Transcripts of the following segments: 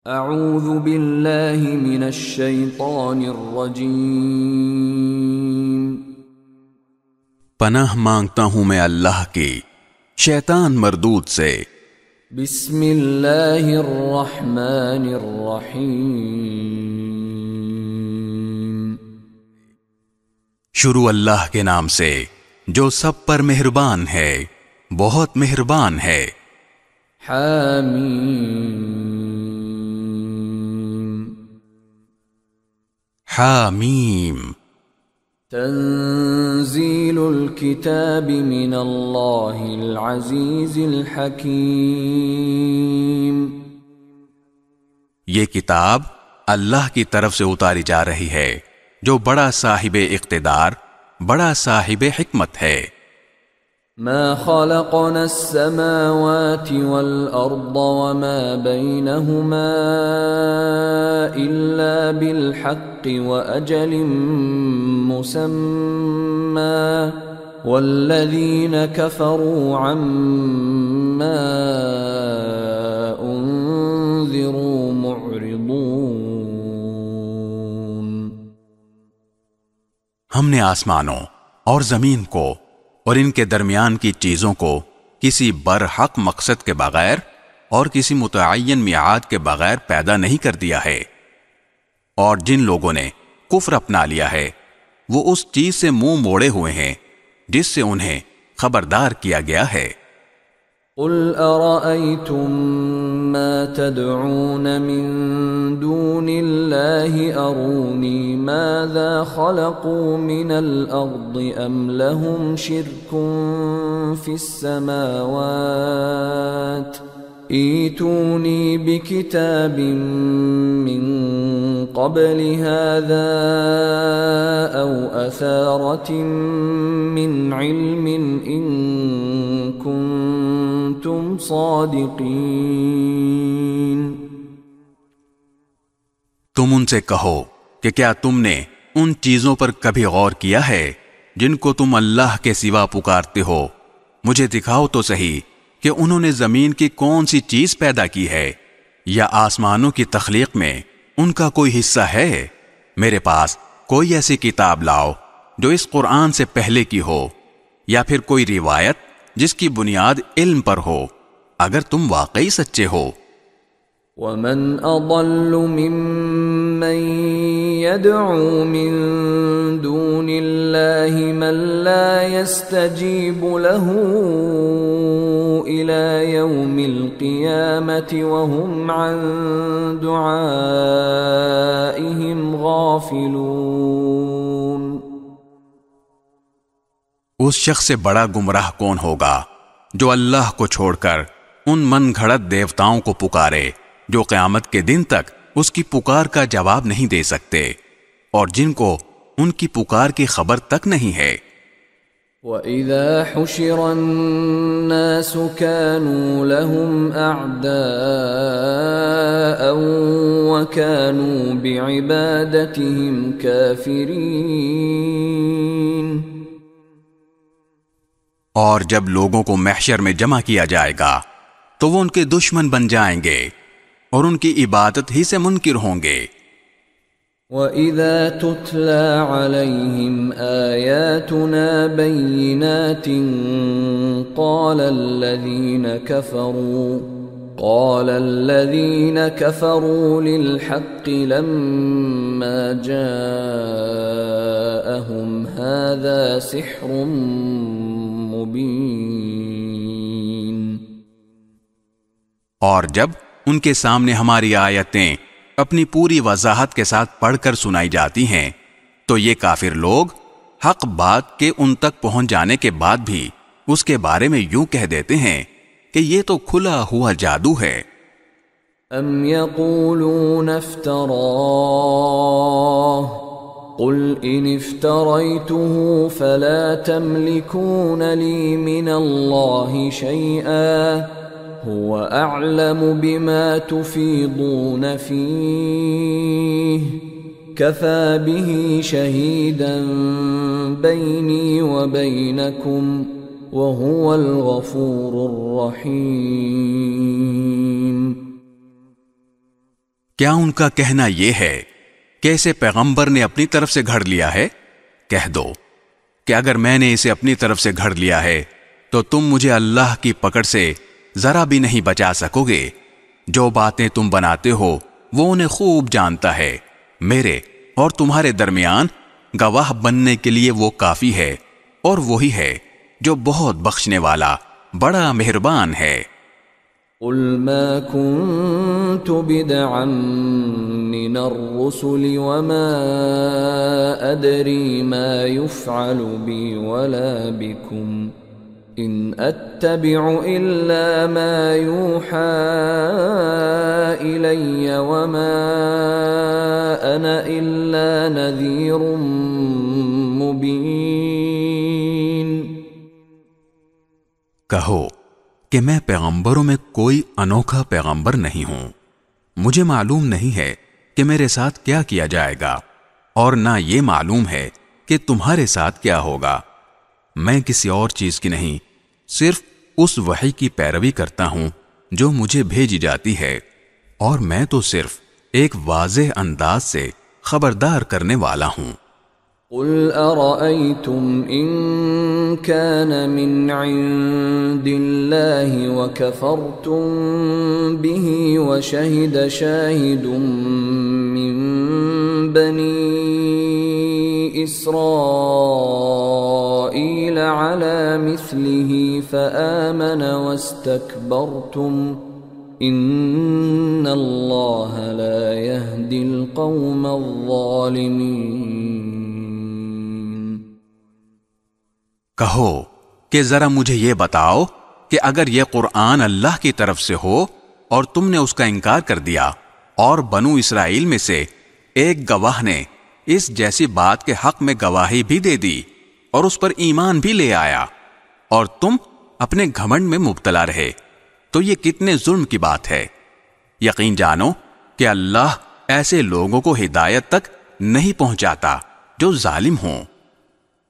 اعوذ باللہ من الشیطان الرجیم۔ پناہ مانگتا ہوں میں اللہ کی شیطان مردود سے۔ بسم اللہ الرحمن الرحیم۔ شروع اللہ کے نام سے جو سب پر مہربان ہے، بہت مہربان ہے۔ حامیم۔ حامیم۔ تنزیل الکتاب من اللہ العزیز الحکیم۔ یہ کتاب اللہ کی طرف سے اتاری جا رہی ہے جو بڑا صاحب اقتدار، بڑا صاحب حکمت ہے۔ ما خلقنا السماوات والأرض وما بينهما إلا بالحق وأجل مسمى والذين كفروا عما أنذروا معرضون۔ ہم نے آسمانوں اور زمین کو اور ان کے درمیان کی چیزوں کو کسی برحق مقصد کے بغیر اور کسی متعین میعاد کے بغیر پیدا نہیں کر دیا ہے، اور جن لوگوں نے کفر اپنا لیا ہے وہ اس چیز سے منہ موڑے ہوئے ہیں جس سے انہیں خبردار کیا گیا ہے۔ قل ارأيتم ما تدعون من دون الله اروني ماذا خلقوا من الارض ام لهم شرك في السماوات ائتوني بكتاب من قبل هذا او اثارة من علم ان کنتم صادقین۔ تم ان سے کہو کہ کیا تم نے ان چیزوں پر کبھی غور کیا ہے جن کو تم اللہ کے سوا پکارتے ہو؟ مجھے دکھاؤ تو صحیح کہ انہوں نے زمین کی کون سی چیز پیدا کی ہے، یا آسمانوں کی تخلیق میں ان کا کوئی حصہ ہے؟ میرے پاس کوئی ایسی کتاب لاؤ جو اس قرآن سے پہلے کی ہو، یا پھر کوئی روایت جس کی بنیاد علم پر ہو، اگر تم واقعی سچے ہو۔ وَمَنْ أَضَلُّ مِمَّنْ يَدْعُو مِن دُونِ اللَّهِ مَنْ لَا يَسْتَجِيبُ لَهُ إِلَى يَوْمِ الْقِيَامَةِ وَهُمْ عَنْ دُعَائِهِمْ غَافِلُونَ۔ اس شخص سے بڑا گمراہ کون ہوگا جو اللہ کو چھوڑ کر ان من گھڑت دیوتاؤں کو پکارے جو قیامت کے دن تک اس کی پکار کا جواب نہیں دے سکتے، اور جن کو ان کی پکار کی خبر تک نہیں ہے۔ وَإِذَا حُشِرَ النَّاسُ كَانُوا لَهُمْ أَعْدَاءً وَكَانُوا بِعِبَادَتِهِمْ كَافِرِينَ۔ اور جب لوگوں کو محشر میں جمع کیا جائے گا تو وہ ان کے دشمن بن جائیں گے اور ان کی عبادت ہی سے منکر ہوں گے۔ وَإِذَا تُتْلَى عَلَيْهِمْ آيَاتُنَا بَيِّنَاتٍ قَالَ الَّذِينَ كَفَرُوا لِلْحَقِّ لَمَّا جَاءَهُمْ هَذَا سِحْرٌ مبین۔ اور جب ان کے سامنے ہماری آیتیں اپنی پوری وضاحت کے ساتھ پڑھ کر سنائی جاتی ہیں تو یہ کافر لوگ حق بات کے ان تک پہنچ جانے کے بعد بھی اس کے بارے میں یوں کہہ دیتے ہیں کہ یہ تو کھلا ہوا جادو ہے۔ ام یقولون افتراہ قل ان افتریته فلا تملكون لي من الله شيئا هو اعلم بما تفيضون فيه كفى به شهيدا بيني وبينكم وَهُوَ الْغَفُورُ الرَّحِيمُ۔ کیا ان کا کہنا یہ ہے کہ اسے پیغمبر نے اپنی طرف سے گھڑ لیا ہے؟ کہہ دو کہ اگر میں نے اسے اپنی طرف سے گھڑ لیا ہے تو تم مجھے اللہ کی پکڑ سے ذرا بھی نہیں بچا سکو گے۔ جو باتیں تم بناتے ہو وہ انہیں خوب جانتا ہے۔ میرے اور تمہارے درمیان گواہ بننے کے لیے وہ کافی ہے، اور وہی ہے جو بہت بخشنے والا بڑا مہربان ہے۔ قل ما كنت بدعا من الرسل وما أدري ما يفعل بي ولا بكم إن أتبع إلا ما يوحى إلي وما أنا إلا نذير مبين۔ کہو کہ میں پیغمبروں میں کوئی انوکھا پیغمبر نہیں ہوں، مجھے معلوم نہیں ہے کہ میرے ساتھ کیا کیا جائے گا، اور نہ یہ معلوم ہے کہ تمہارے ساتھ کیا ہوگا۔ میں کسی اور چیز کی نہیں، صرف اس وحی کی پیروی کرتا ہوں جو مجھے بھیجی جاتی ہے، اور میں تو صرف ایک واضح انداز سے خبردار کرنے والا ہوں۔ قل أرأيتم إن كان من عند الله وكفرتم به وشهد شاهد من بني إسرائيل على مثله فآمن واستكبرتم إن الله لا يهدي القوم الظالمين۔ کہو کہ ذرا مجھے یہ بتاؤ کہ اگر یہ قرآن اللہ کی طرف سے ہو اور تم نے اس کا انکار کر دیا، اور بنو اسرائیل میں سے ایک گواہ نے اس جیسی بات کے حق میں گواہی بھی دے دی اور اس پر ایمان بھی لے آیا، اور تم اپنے گھمنڈ میں مبتلا رہے، تو یہ کتنے ظلم کی بات ہے۔ یقین جانو کہ اللہ ایسے لوگوں کو ہدایت تک نہیں پہنچاتا جو ظالم ہوں۔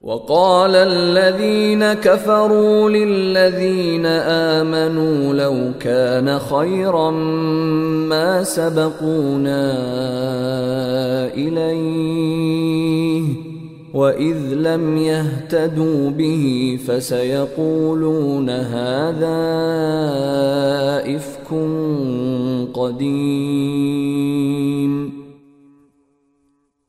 وقال الذين كفروا للذين آمنوا لو كان خيرا ما سبقونا إليه وإذ لم يهتدوا به فسيقولون هذا إفك قديم۔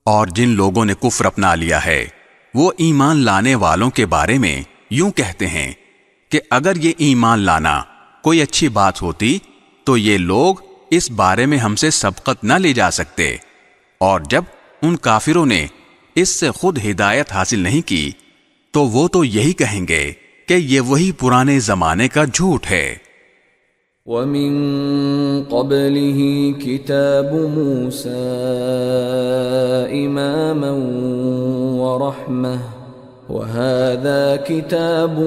اور جن لوگوں نے کفر اپنا لیا ہے وہ ایمان لانے والوں کے بارے میں یوں کہتے ہیں کہ اگر یہ ایمان لانا کوئی اچھی بات ہوتی تو یہ لوگ اس بارے میں ہم سے سبقت نہ لے جا سکتے، اور جب ان کافروں نے اس سے خود ہدایت حاصل نہیں کی تو وہ تو یہی کہیں گے کہ یہ وہی پرانے زمانے کا جھوٹ ہے۔ وَمِن قَبْلِهِ كِتَابُ مُوسَىٰ إِمَامًا وَرَحْمَةً وَهَٰذَا كِتَابٌ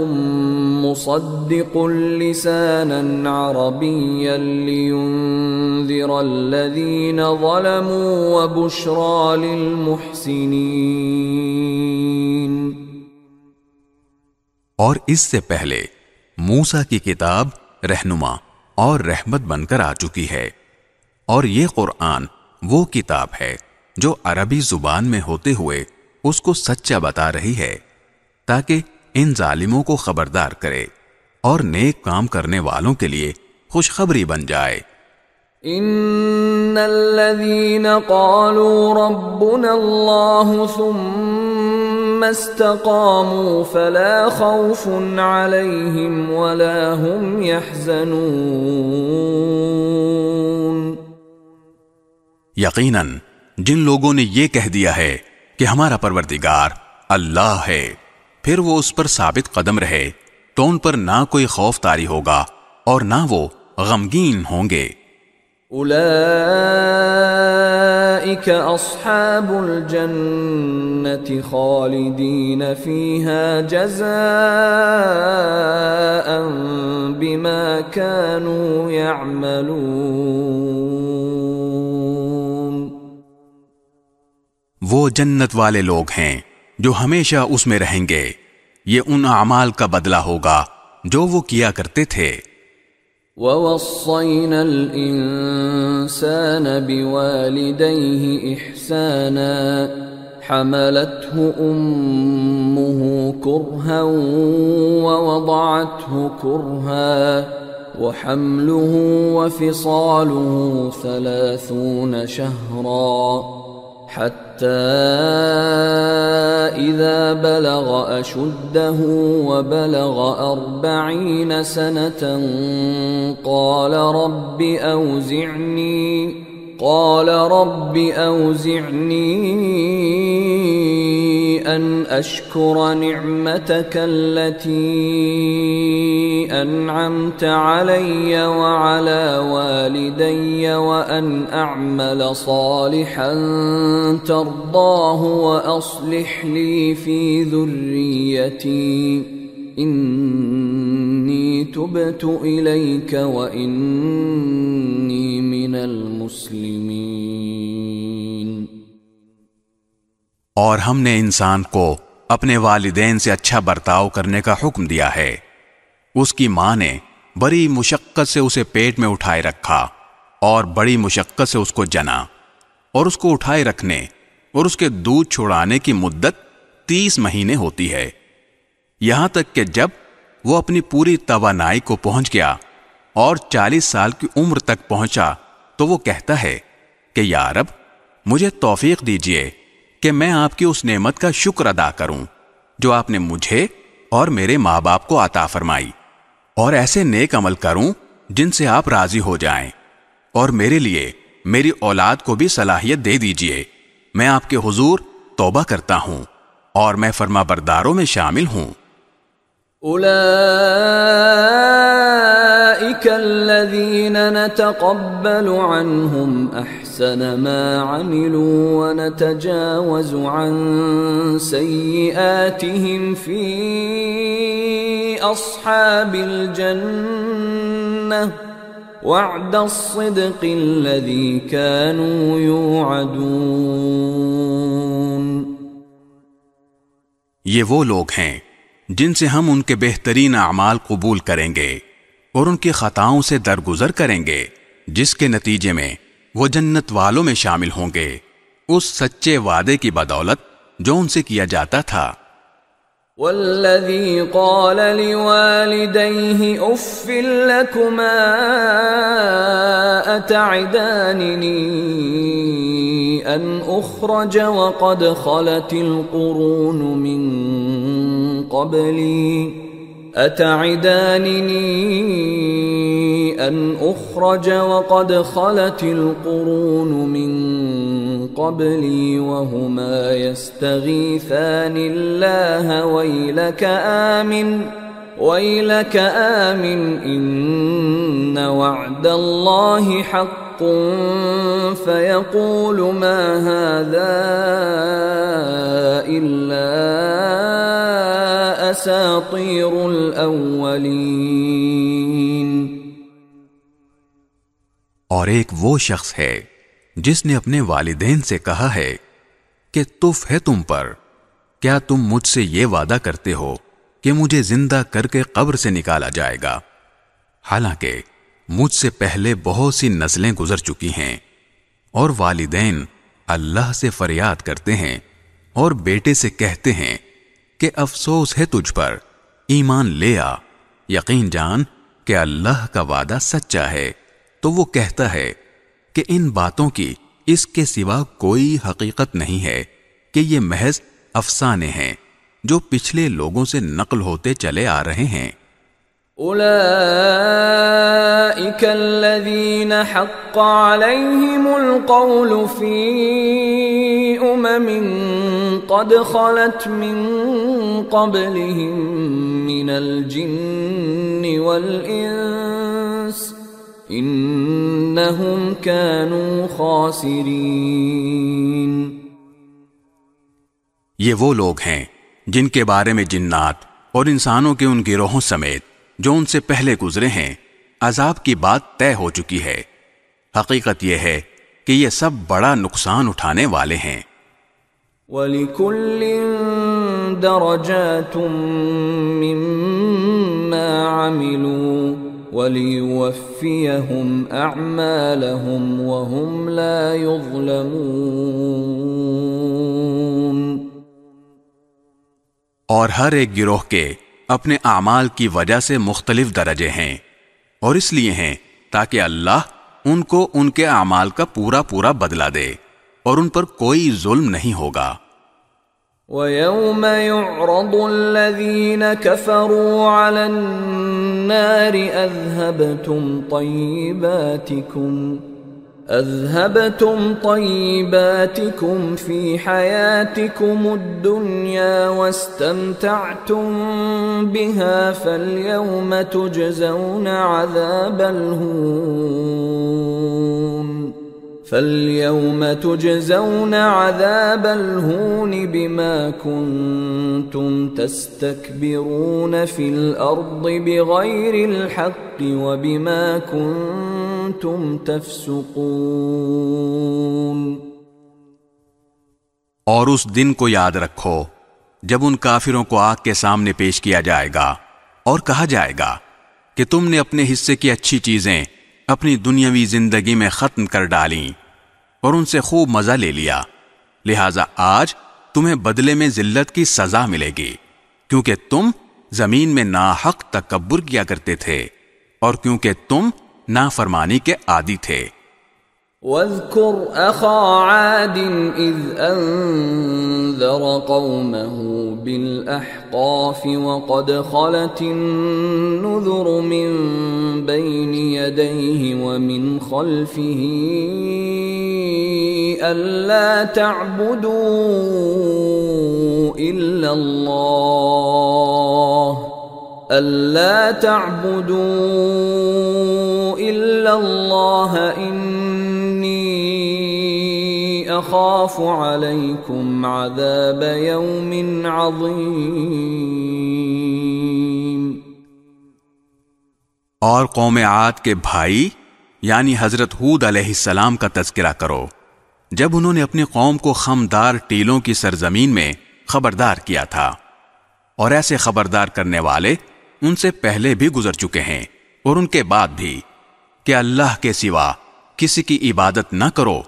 مُصَدِّقٌ لِّسَانًا عَرَبِيًّا لِّيُنذِرَ الَّذِينَ ظَلَمُوا وَبُشْرَىٰ لِلْمُحْسِنِينَ۔ اور اس سے پہلے موسیٰ کی کتاب رہنما اور رحمت بن کر آ چکی ہے، اور یہ قرآن وہ کتاب ہے جو عربی زبان میں ہوتے ہوئے اس کو سچا بتا رہی ہے تاکہ ان ظالموں کو خبردار کرے اور نیک کام کرنے والوں کے لیے خوشخبری بن جائے۔ ان الذين قالوا ربنا الله ثم استقاموا فلا خوف عليهم ولا هم يحزنون۔ یقیناً جن لوگوں نے یہ کہہ دیا ہے کہ ہمارا پروردگار اللہ ہے، پھر وہ اس پر ثابت قدم رہے تو ان پر نہ کوئی خوف طاری ہوگا اور نہ وہ غمگین ہوں گے۔ اولئک اصحاب الجنة خالدین فیہا جزاء بما كانوا يعملون۔ وہ جنت والے لوگ ہیں جو ہمیشہ اس میں رہیں گے، یہ ان اعمال کا بدلہ ہوگا جو وہ کیا کرتے تھے۔ وَوَصَّيْنَا الْإِنسَانَ بِوَالِدَيْهِ إِحْسَانًا حَمَلَتْهُ أُمُّهُ كُرْهًا وَوَضَعَتْهُ كُرْهًا وَحَمْلُهُ وَفِصَالُهُ 30 شهرا حتى إذا بلغ أشده وبلغ 40 سنة قال رب أوزعني أن أشكر نعمتك التي أنعمت علي وعلى والدي وأن أعمل صالحا ترضاه وأصلح لي في ذريتي إني تبت إليك وإني من المسلمين۔ اور ہم نے انسان کو اپنے والدین سے اچھا برتاؤ کرنے کا حکم دیا ہے۔ اس کی ماں نے بڑی مشقت سے اسے پیٹ میں اٹھائے رکھا اور بڑی مشقت سے اس کو جنا، اور اس کو اٹھائے رکھنے اور اس کے دودھ چھڑانے کی مدت 30 مہینے ہوتی ہے، یہاں تک کہ جب وہ اپنی پوری توانائی کو پہنچ گیا اور 40 سال کی عمر تک پہنچا تو وہ کہتا ہے کہ یا رب مجھے توفیق دیجیے کہ میں آپ کی اس نعمت کا شکر ادا کروں جو آپ نے مجھے اور میرے ماں باپ کو عطا فرمائی، اور ایسے نیک عمل کروں جن سے آپ راضی ہو جائیں، اور میرے لیے میری اولاد کو بھی صلاحیت دے دیجیے۔ میں آپ کے حضور توبہ کرتا ہوں اور میں فرما برداروں میں شامل ہوں۔ أولئك الذين نتقبل عنهم أحسن ما عملوا ونتجاوز عن سيئاتهم في أصحاب الجنة وعد الصدق الذي كانوا يوعدون۔ یہ وہ لوگ ہیں جن سے ہم ان کے بہترین اعمال قبول کریں گے اور ان کی خطاؤں سے درگزر کریں گے، جس کے نتیجے میں وہ جنت والوں میں شامل ہوں گے اس سچے وعدے کی بدولت جو ان سے کیا جاتا تھا۔ والذی قال لوالدیہ اف لکما اتعداننی ان اخرج وقد خلت القرون من قبلی أتعدانني أن أخرج وقد خلت القرون من قبلي وهما يستغيثان الله ويلك آمن إن وعد الله حق فيقول ما هذا إلا اساطیر الاولین۔ اور ایک وہ شخص ہے جس نے اپنے والدین سے کہا ہے کہ تف ہے تم پر، کیا تم مجھ سے یہ وعدہ کرتے ہو کہ مجھے زندہ کر کے قبر سے نکالا جائے گا، حالانکہ مجھ سے پہلے بہت سی نسلیں گزر چکی ہیں۔ اور والدین اللہ سے فریاد کرتے ہیں اور بیٹے سے کہتے ہیں کہ افسوس ہے تجھ پر، ایمان لے آ، یقین جان کہ اللہ کا وعدہ سچا ہے۔ تو وہ کہتا ہے کہ ان باتوں کی اس کے سوا کوئی حقیقت نہیں ہے کہ یہ محض افسانے ہیں جو پچھلے لوگوں سے نقل ہوتے چلے آ رہے ہیں۔ اولئک الذین حق علیہم القول فی قد خلت من قبلهم من الجن والانس انہم كانوا خاسرین۔ یہ وہ لوگ ہیں جن کے بارے میں جنات اور انسانوں کے ان گروہوں سمیت جو ان سے پہلے گزرے ہیں عذاب کی بات طے ہو چکی ہے۔ حقیقت یہ ہے کہ یہ سب بڑا نقصان اٹھانے والے ہیں۔ وَلِكُلٍّ دَرَجَاتٌ مِّمَّا عَمِلُوا وَلِيُوَفِّيَهُمْ أَعْمَالَهُمْ وَهُمْ لَا يُظْلَمُونَ۔ اور ہر ایک گروہ کے اپنے اعمال کی وجہ سے مختلف درجے ہیں، اور اس لیے ہیں تاکہ اللہ ان کو ان کے اعمال کا پورا پورا بدلہ دے، اور ان پر کوئی ظلم نہیں ہوگا۔ وَيَوْمَ يُعْرَضُ الَّذِينَ كَفَرُوا عَلَى النَّارِ أَذْهَبْتُمْ طَيِّبَاتِكُمْ فِي حَيَاتِكُمُ الدُّنْيَا وَاسْتَمْتَعْتُمْ بِهَا فَالْيَوْمَ تُجْزَوْنَ عَذَابَ الْهُونِ بِمَا كُنْتُمْ تَسْتَكْبِرُونَ فِي الْأَرْضِ بِغَيْرِ الْحَقِّ وَبِمَا كُنْتُمْ تَفْسُقُونَ۔ اور اس دن کو یاد رکھو جب ان کافروں کو آگ کے سامنے پیش کیا جائے گا اور کہا جائے گا کہ تم نے اپنے حصے کی اچھی چیزیں اپنی دنیاوی زندگی میں ختم کر ڈالیں اور ان سے خوب مزہ لے لیا، لہٰذا آج تمہیں بدلے میں ذلت کی سزا ملے گی، کیونکہ تم زمین میں ناحق تکبر کیا کرتے تھے اور کیونکہ تم نافرمانی کے عادی تھے۔ وَاذْكُرْ أَخَا عَادٍ إِذْ أَنذَرَ قَوْمَهُ بِالْأَحْقَافِ وَقَدْ خَلَتِ النُّذُرُ مِنْ بَيْنِ يَدَيْهِ وَمِنْ خَلْفِهِ أَلَّا تَعْبُدُوا إِلَّا اللَّهَ إِنِّي أَخَافُ عَلَيْكُمْ عَذَابَ يَوْمٍ عَظِيمٍ۔ اور قوم عاد کے بھائی یعنی حضرت ہود علیہ السلام کا تذکرہ کرو جب انہوں نے اپنی قوم کو خمدار ٹیلوں کی سرزمین میں خبردار کیا تھا، اور ایسے خبردار کرنے والے ان سے پہلے بھی گزر چکے ہیں اور ان کے بعد بھی، کہ اللہ کے سوا کسی کی عبادت نہ کرو،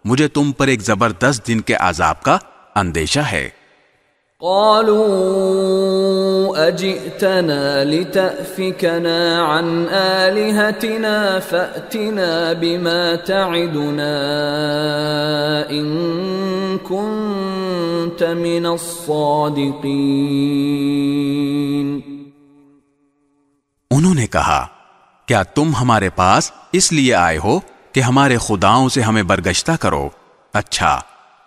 مجھے تم پر ایک زبردست دن کے عذاب کا اندیشہ ہے۔ قالوا اجئتنا لتأفكنا عن آلهتنا فأتنا بما تعدنا إن كنت من الصادقين۔ انہوں نے کہا، کیا تم ہمارے پاس اس لیے آئے ہو کہ ہمارے خداؤں سے ہمیں برگشتہ کرو؟ اچھا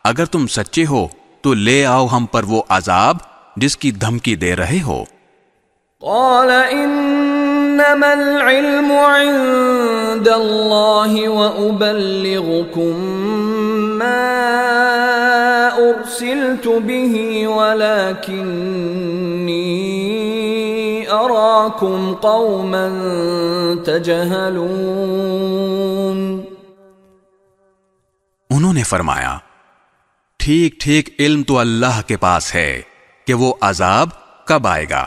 اگر تم سچے ہو تو لے آؤ ہم پر وہ عذاب جس کی دھمکی دے رہے ہو۔ قال انما العلم عند اللہ وابلغکم ما ارسلت به ولکنی اراکم قوما تجہلون۔ انہوں نے فرمایا، ٹھیک ٹھیک علم تو اللہ کے پاس ہے کہ وہ عذاب کب آئے گا۔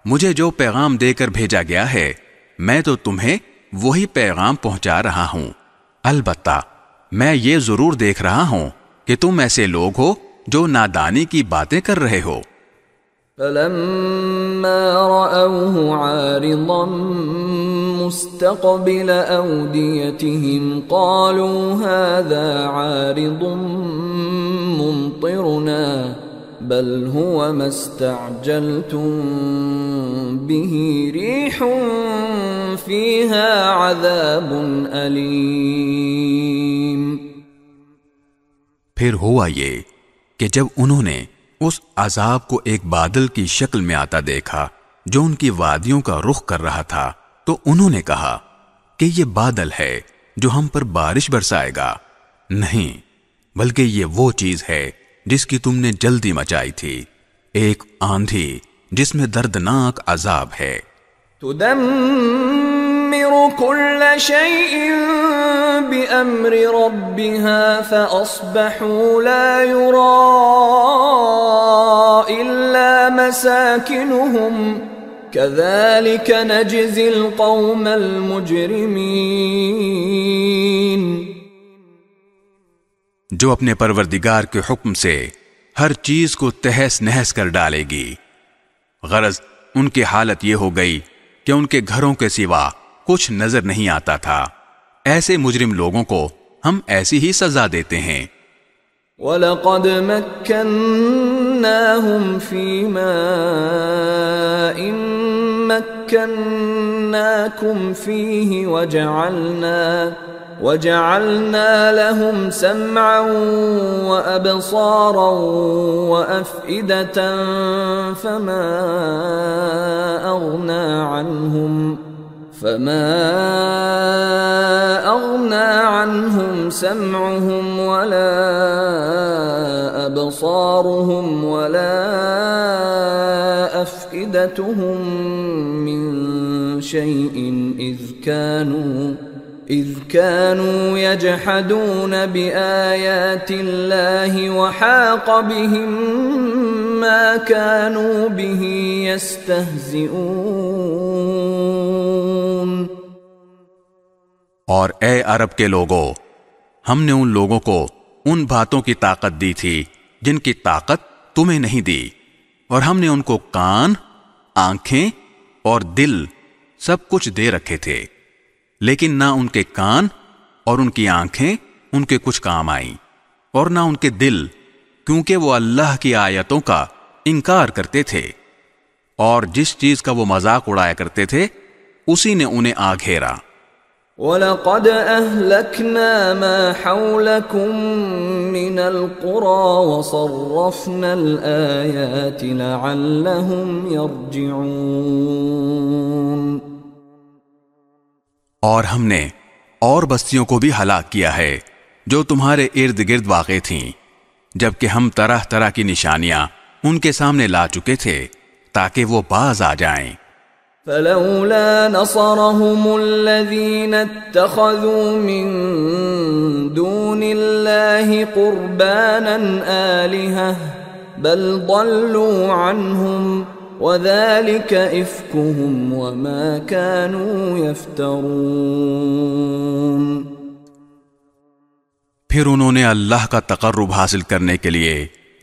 مجھے جو پیغام دے کر بھیجا گیا ہے میں تو تمہیں وہی پیغام پہنچا رہا ہوں، البتہ میں یہ ضرور دیکھ رہا ہوں کہ تم ایسے لوگ ہو جو نادانی کی باتیں کر رہے ہو۔ فَلَمَّا رَأَوْهُ عَارِضًا مُسْتَقْبِلَ أَوْدِيَتِهِمْ قَالُوا هَذَا عَارِضٌ مُمْطِرُنَا بَلْ هُوَ مَا اسْتَعْجَلْتُمْ بِهِ رِيحٌ فِيهَا عَذَابٌ أَلِيمٌ۔ پھر ہوا یہ کہ جب انہوں نے اس عذاب کو ایک بادل کی شکل میں آتا دیکھا جو ان کی وادیوں کا رخ کر رہا تھا، تو انہوں نے کہا کہ یہ بادل ہے جو ہم پر بارش برسائے گا۔ نہیں، بلکہ یہ وہ چیز ہے جس کی تم نے جلدی مچائی تھی، ایک آندھی جس میں دردناک عذاب ہے۔ تدمر كل شيء بأمر ربها فأصبحوا لا يرى إلا مساكنهم كذلك نجزي القوم المجرمين. جو اپنے پروردگار کے حکم سے ہر چیز کو تہس نہس کر ڈالے گی. غرض ان کی حالت یہ ہو گئی کہ ان کے گھروں کے سوا کچھ نظر نہیں آتا تھا. ایسے مجرم لوگوں کو ہم ایسی ہی سزا دیتے ہیں. وَلَقَدْ مَكَّنَّاهُمْ فِي مَاءٍ مَكَّنَّاكُمْ فِيهِ وَجَعَلْنَا لَهُمْ سَمْعًا وَأَبْصَارًا وَأَفْئِدَةً فَمَا أَغْنَى عَنْهُمْ سَمْعُهُمْ وَلَا أَبْصَارُهُمْ وَلَا أَفْئِدَتُهُمْ مِنْ شَيْءٍ إِذْ كَانُوا يَجْحَدُونَ بِآيَاتِ اللَّهِ وَحَاقَ بِهِمْ مَا كَانُوا بِهِ يَسْتَهْزِئُونَ. اور اے عرب کے لوگوں، ہم نے ان لوگوں کو ان باتوں کی طاقت دی تھی جن کی طاقت تمہیں نہیں دی، اور ہم نے ان کو کان، آنکھیں اور دل سب کچھ دے رکھے تھے، لیکن نہ ان کے کان اور ان کی آنکھیں ان کے کچھ کام آئیں، اور نہ ان کے دل، کیونکہ وہ اللہ کی آیتوں کا انکار کرتے تھے، اور جس چیز کا وہ مذاق اڑایا کرتے تھے اسی نے انہیں آ گھیرا. وَلَقَدْ أَهْلَكْنَا مَا حَوْلَكُمْ مِنَ الْقُرَى وَصَرَّفْنَا الْآيَاتِ لَعَلَّهُمْ يَرْجِعُونَ. اور ہم نے اور بستیوں کو بھی ہلاک کیا ہے جو تمہارے ارد گرد واقع تھیں، جبکہ ہم طرح طرح کی نشانیاں ان کے سامنے لا چکے تھے تاکہ وہ باز آ جائیں. فلولا نصرهم الذين اتخذوا من دون الله قربانا آلهة بل ضلوا عنهم وذلك إفكهم وما كانوا يفترون. پھر انہوں نے اللہ کا تقرب حاصل کرنے کے لیے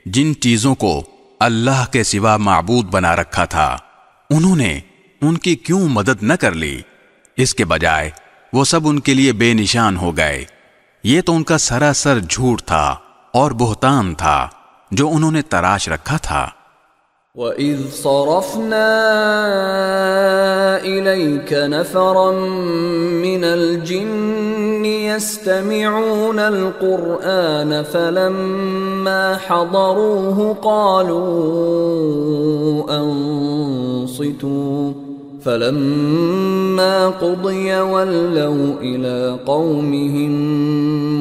جن چیزوں کو اللہ کے سوا معبود بنا رکھا تھا انہوں نے ان کی کیوں مدد نہ کر لی؟ اس کے بجائے وہ سب ان کے لیے بے نشان ہو گئے. یہ تو ان کا سراسر جھوٹ تھا اور بہتان تھا جو انہوں نے تراش رکھا تھا. وَإِذْ صَرَفْنَا إِلَيْكَ نَفَرًا مِّنَ الْجِنِّ يَسْتَمِعُونَ الْقُرْآنَ فَلَمَّا حَضَرُوهُ قَالُوا أَنصِتُوا فَلَمَّا قُضِيَ وَلَّوْا إِلَى قَوْمِهِمْ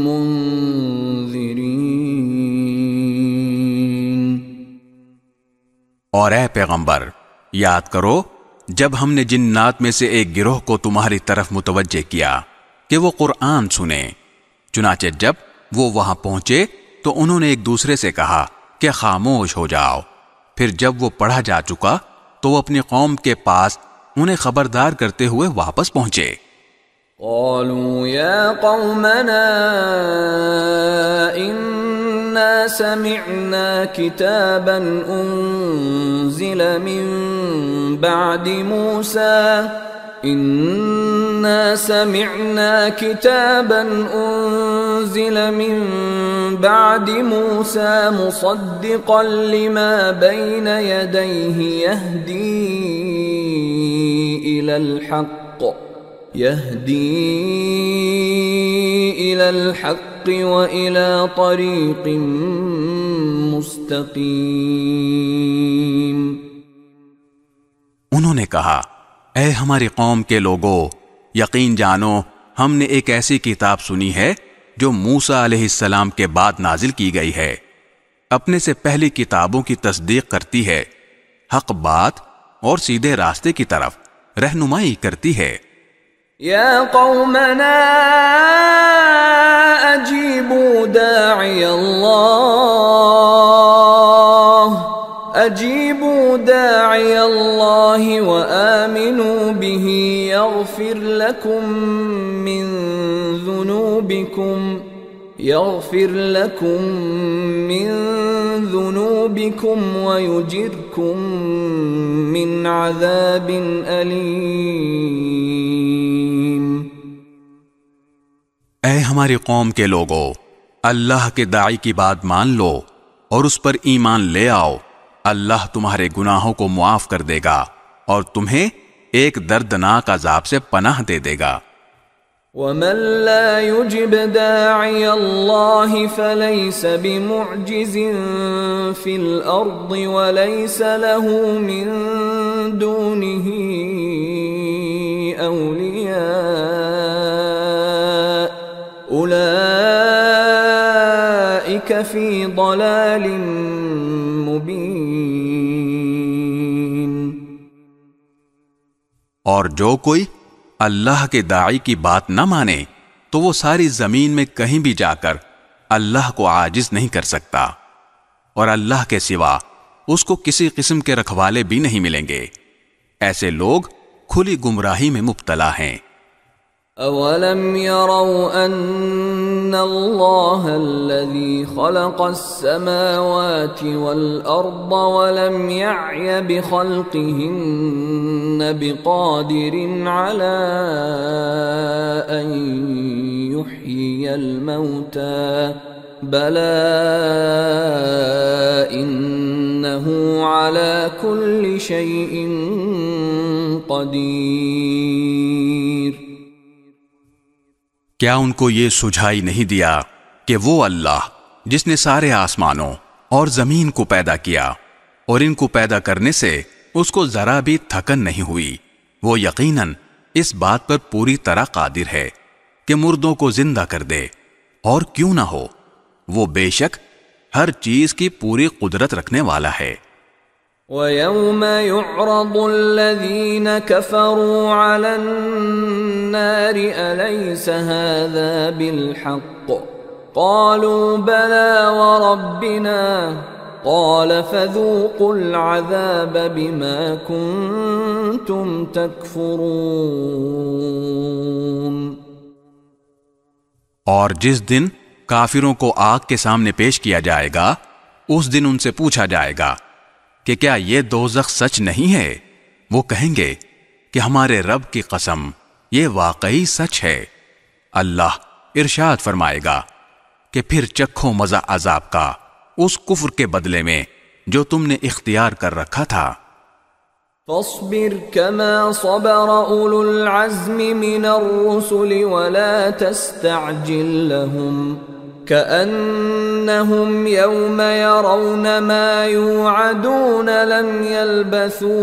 مُنذِرِينَ. اور اے پیغمبر، یاد کرو جب ہم نے جنات میں سے ایک گروہ کو تمہاری طرف متوجہ کیا کہ وہ قرآن سنیں، چنانچہ جب وہ وہاں پہنچے تو انہوں نے ایک دوسرے سے کہا کہ خاموش ہو جاؤ. پھر جب وہ پڑھا جا چکا تو وہ اپنی قوم کے پاس انہیں خبردار کرتے ہوئے واپس پہنچے. قالوا يا قومنا إنا سمعنا كتابا أنزل من بعد موسى إنا سمعنا كتابا أنزل من بعد موسى مصدقا لما بين يديه يهدي إلى الحق وإلى طريق مستقيم. انہوں نے کہا اے ہماری قوم کے لوگو، یقین جانو ہم نے ایک ایسی کتاب سنی ہے جو موسیٰ علیہ السلام کے بعد نازل کی گئی ہے، اپنے سے پہلی کتابوں کی تصدیق کرتی ہے، حق بات اور سیدھے راستے کی طرف رہنمائی کرتی ہے. یا قومنا اجیبوا داعی اللہ وآمنوا يغفر لكم من ذنوبكم ويجركم من عذاب أليم۔ اے ہماری قوم کے لوگو، اللہ کے داعی کی بات مان لو اور اس پر ایمان لے آؤ، اللہ تمہارے گناہوں کو معاف کر دے گا اور تمہیں ایک دردناک عذاب سے پناہ دے دے گا۔ وَمَن لَّا يُجِبْ دَاعِيَ اللَّهِ فَلَيْسَ بِمُعْجِزٍ فِي الْأَرْضِ وَلَيْسَ لَهُ مِن دُونِهِ أَوْلِيَاءُ أُولَئِكَ فِي ضَلَالٍ مُّبِينٍ۔ اور جو کوئی اللہ کے داعی کی بات نہ مانے تو وہ ساری زمین میں کہیں بھی جا کر اللہ کو عاجز نہیں کر سکتا، اور اللہ کے سوا اس کو کسی قسم کے رکھوالے بھی نہیں ملیں گے۔ ایسے لوگ کھلی گمراہی میں مبتلا ہیں۔ اولم يروا ان اللہ الذي خلق السماوات والارض ولم يعي بخلقهن بقادر على ان يحيي الموتى بلى انه على كل شيء قدير۔ کیا ان کو یہ سجھائی نہیں دیا کہ وہ اللہ جس نے سارے آسمانوں اور زمین کو پیدا کیا اور ان کو پیدا کرنے سے اس کو ذرا بھی تھکن نہیں ہوئی، وہ یقیناً اس بات پر پوری طرح قادر ہے کہ مردوں کو زندہ کر دے، اور کیوں نہ ہو، وہ بے شک ہر چیز کی پوری قدرت رکھنے والا ہے۔ وَيَوْمَ يُعْرَضُ الَّذِينَ كَفَرُوا عَلَى النَّارِ أَلَيْسَ هَذَا بِالْحَقِّ قَالُوا بَلَى وَرَبِّنَا قَالَ فَذُوقُوا الْعَذَابَ بِمَا كُنتُمْ تَكْفُرُونَ۔ اور جس دن کافروں کو آگ کے سامنے پیش کیا جائے گا، اس دن ان سے پوچھا جائے گا کہ کیا یہ دوزخ سچ نہیں ہے؟ وہ کہیں گے کہ ہمارے رب کی قسم یہ واقعی سچ ہے۔ اللہ ارشاد فرمائے گا کہ پھر چکھو مزہ عذاب کا اس کفر کے بدلے میں جو تم نے اختیار کر رکھا تھا۔ فاصبر كما صبر أولو العزم من الرسل ولا تستعجل لهم كأنهم يوم يرون ما يوعدون لم يلبثوا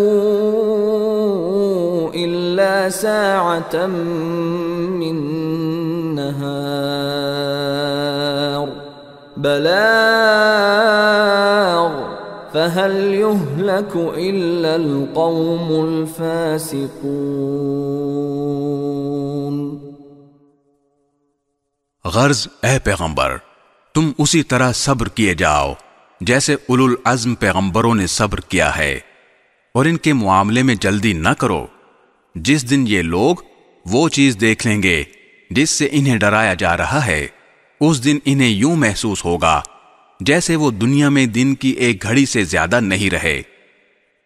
إلا ساعة من نهار بلاغ فهل يهلك إلا القوم الفاسقون۔ غرض اے پیغمبر، تم اسی طرح صبر کیے جاؤ جیسے اولو العزم پیغمبروں نے صبر کیا ہے، اور ان کے معاملے میں جلدی نہ کرو۔ جس دن یہ لوگ وہ چیز دیکھ لیں گے جس سے انہیں ڈرایا جا رہا ہے، اس دن انہیں یوں محسوس ہوگا جیسے وہ دنیا میں دن کی ایک گھڑی سے زیادہ نہیں رہے۔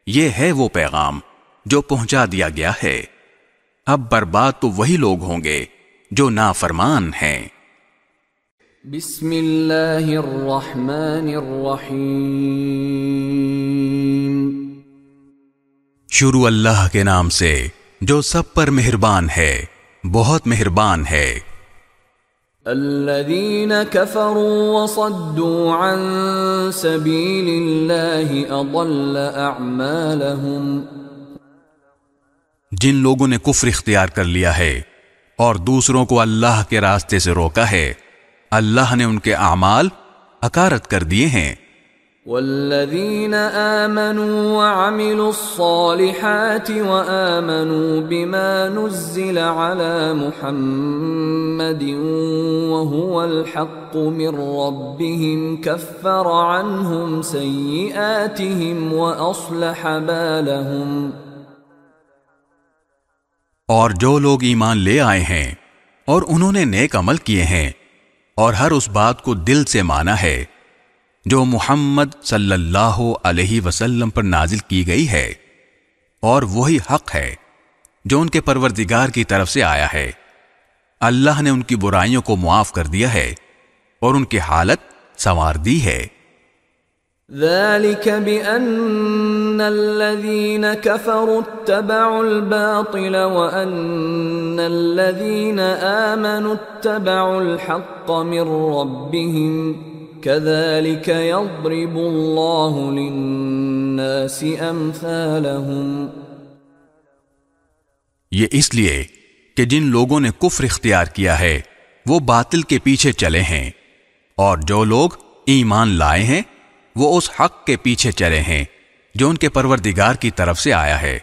یہ ہے وہ پیغام جو پہنچا دیا گیا ہے۔ اب برباد تو وہی لوگ ہوں گے جو نافرمان ہیں۔ بسم اللہ الرحمن الرحیم۔ شروع اللہ کے نام سے جو سب پر مہربان ہے، بہت مہربان ہے۔ الذین کفروا وصدوا عن سبیل اللہ اضل اعمالہم۔ جن لوگوں نے کفر اختیار کر لیا ہے اور دوسروں کو اللہ کے راستے سے روکا ہے، اللہ نے ان کے اعمال اکارت کر دیے ہیں۔ والذین آمنوا وعملوا الصالحات وآمنوا بما نزل على محمد وهو الحق من ربهم كفر عنهم سيئاتهم وأصلح بالهم۔ اور جو لوگ ایمان لے آئے ہیں اور انہوں نے نیک عمل کیے ہیں اور ہر اس بات کو دل سے مانا ہے جو محمد صلی اللہ علیہ وسلم پر نازل کی گئی ہے، اور وہی حق ہے جو ان کے پروردگار کی طرف سے آیا ہے، اللہ نے ان کی برائیوں کو معاف کر دیا ہے اور ان کی حالت سنوار دی ہے۔ ذلك بأن الذين كفروا اتبعوا الباطل وأن الذين آمنوا اتبعوا الحق من ربهم كذلك يضرب الله للناس أمثالهم۔ یہ اس لیے کہ جن لوگوں نے کفر اختیار کیا ہے وہ باطل کے پیچھے چلے ہیں، اور جو لوگ ایمان لائے ہیں وہ اس حق کے پیچھے چلے ہیں جو ان کے پروردگار کی طرف سے آیا ہے۔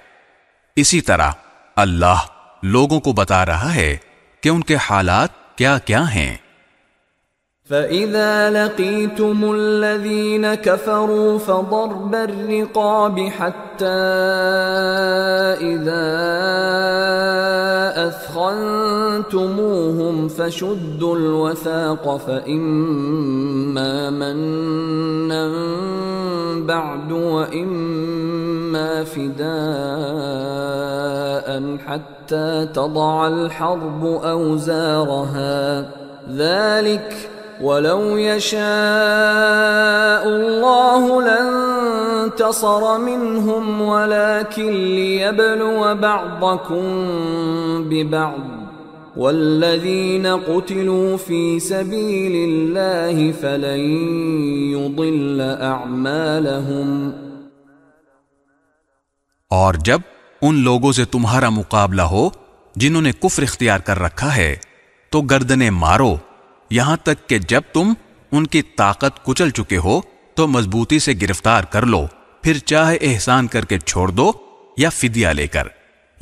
اسی طرح اللہ لوگوں کو بتا رہا ہے کہ ان کے حالات کیا کیا ہیں۔ فَإِذَا لَقِيتُمُ الَّذِينَ كَفَرُوا فَضَرْبَ الرِّقَابِ حَتَّى إِذَا أَثْخَنْتُمُوهُمْ فَشُدُّوا الْوَثَاقَ فَإِمَّا مَنًّا بَعْدُ وَإِمَّا فِدَاءً حَتَّى تَضَعَ الْحَرْبُ أَوْزَارَهَا ذَلِكَ وَلَوْ يَشَاءُ اللَّهُ لَانتَصَرَ مِنْهُمْ وَلَكِنْ لِيَبْلُوَ بَعْضَكُمْ بِبَعْضٍ وَالَّذِينَ قُتِلُوا فِي سَبِيلِ اللَّهِ فَلَنْ يُضِلَّ أَعْمَالَهُمْ۔ اور جب ان لوگوں سے تمہارا مقابلہ ہو جنہوں نے کفر اختیار کر رکھا ہے تو گردنیں مارو یہاں تک کہ جب تم ان کی طاقت کچل چکے ہو تو مضبوطی سے گرفتار کر لو، پھر چاہے احسان کر کے چھوڑ دو یا فدیہ لے کر،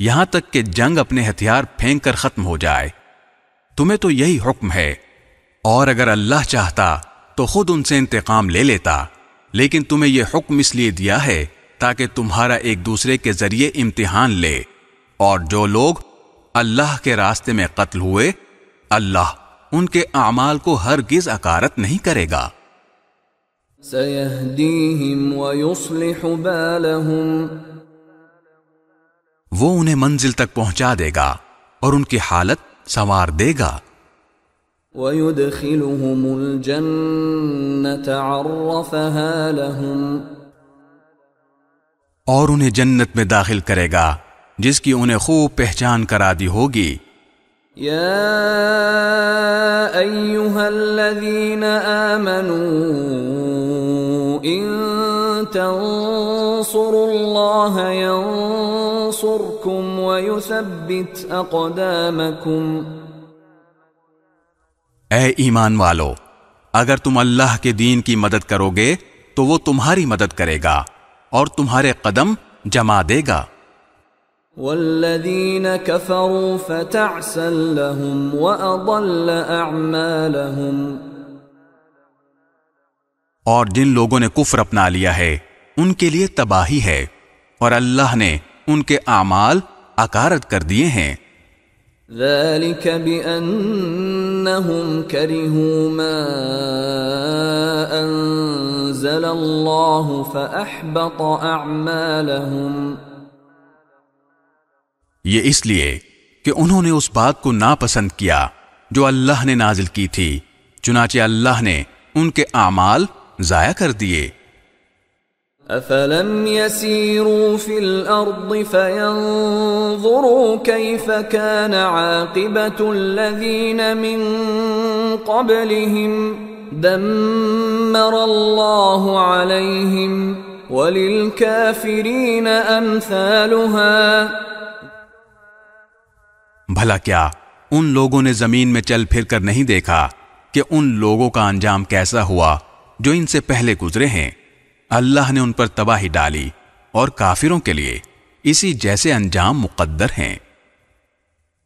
یہاں تک کہ جنگ اپنے ہتھیار پھینک کر ختم ہو جائے۔ تمہیں تو یہی حکم ہے، اور اگر اللہ چاہتا تو خود ان سے انتقام لے لیتا، لیکن تمہیں یہ حکم اس لیے دیا ہے تاکہ تمہارا ایک دوسرے کے ذریعے امتحان لے، اور جو لوگ اللہ کے راستے میں قتل ہوئے اللہ ان کے اعمال کو ہرگز اکارت نہیں کرے گا۔ سَيَهْدِيهِمْ وَيُصْلِحُ بَالَهُمْ، وہ انہیں منزل تک پہنچا دے گا اور ان کی حالت سنوار دے گا۔ وَيُدْخِلُهُمُ الْجَنَّةَ عَرَّفَهَا لَهُمْ، اور انہیں جنت میں داخل کرے گا جس کی انہیں خوب پہچان کرا دی ہوگی۔ يا أيها الذين آمنوا إن تنصروا الله ينصركم ويثبت أقدامكم۔ اے ایمان والو، اگر تم اللہ کے دین کی مدد کرو گے تو وہ تمہاری مدد کرے گا اور تمہارے قدم جما دے گا۔ والذین کفروا فتعسا لهم وأضل أعمالهم، اور جن لوگوں نے کفر اپنا لیا ہے ان کے لیے تباہی ہے، اور اللہ نے ان کے اعمال اکارت کر دیے ہیں۔ ذلك بأنهم كرهوا ما أنزل الله فأحبط أعمالهم، یہ اس لیے کہ انہوں نے اس بات کو ناپسند کیا جو اللہ نے نازل کی تھی، چنانچہ اللہ نے ان کے اعمال ضائع کر دیے۔ أفلم يسيروا في الأرض فينظروا كيف كان عاقبة الذين من قبلهم دمر الله عليهم وللكافرين أمثالها۔ بھلا کیا ان لوگوں نے زمین میں چل پھر کر نہیں دیکھا کہ ان لوگوں کا انجام کیسا ہوا جو ان سے پہلے گزرے ہیں؟ اللہ نے ان پر تباہی ڈالی اور کافروں کے لیے اسی جیسے انجام مقدر ہیں۔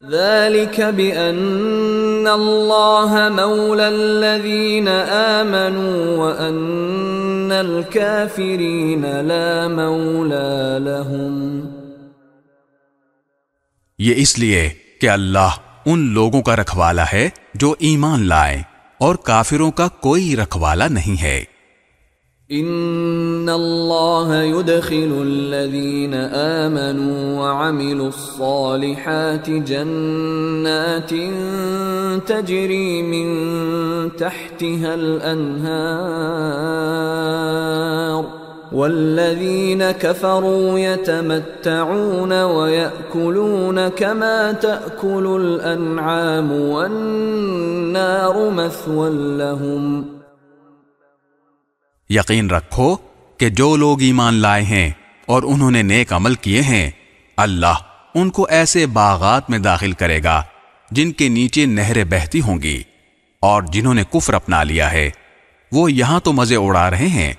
ذلك بأن الله مولى الذين آمنوا وأن الكافرين لا مولى لهم۔ یہ اس لیے کہ اللہ ان لوگوں کا رکھوالا ہے جو ایمان لائے، اور کافروں کا کوئی رکھوالا نہیں ہے۔ ان اللہ يدخل الذین آمنوا وعملوا الصالحات جنات تجری من تحتها الانہار والذین کفروا یتمتعون ویأکلون کما تأکل الانعام والنار مثوی لهم۔ یقین رکھو کہ جو لوگ ایمان لائے ہیں اور انہوں نے نیک عمل کیے ہیں، اللہ ان کو ایسے باغات میں داخل کرے گا جن کے نیچے نہریں بہتی ہوں گی، اور جنہوں نے کفر اپنا لیا ہے وہ یہاں تو مزے اڑا رہے ہیں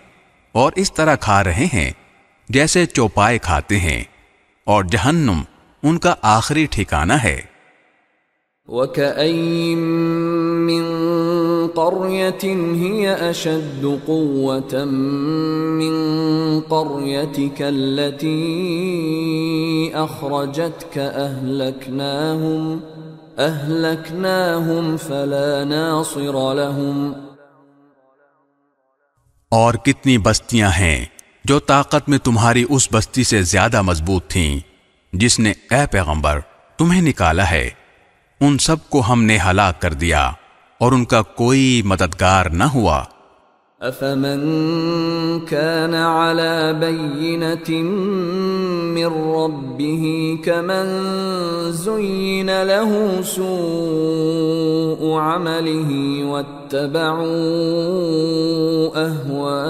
اور اس طرح کھا رہے ہیں جیسے چوپائے کھاتے ہیں، اور جہنم ان کا آخری ٹھکانہ ہے۔ وَكَأَيٍّ مِّن قَرْيَةٍ هِيَ أَشَدُّ قُوَّةً مِّن قَرْيَتِكَ الَّتِي أَخْرَجَتْكَ أَهْلَكْنَاهُمْ فَلَا نَاصِرَ لَهُمْ۔ اور کتنی بستیاں ہیں جو طاقت میں تمہاری اس بستی سے زیادہ مضبوط تھیں جس نے اے پیغمبر تمہیں نکالا ہے، ان سب کو ہم نے ہلاک کر دیا اور ان کا کوئی مددگار نہ ہوا۔ أَفَمَنْ كَانَ عَلَى بَيِّنَةٍ مِّن رَّبِّهِ كَمَنْ زُيِّنَ لَهُ سُوءُ عَمَلِهِ وَاتَّبَعُوا أَهْوَاءَهُمْ۔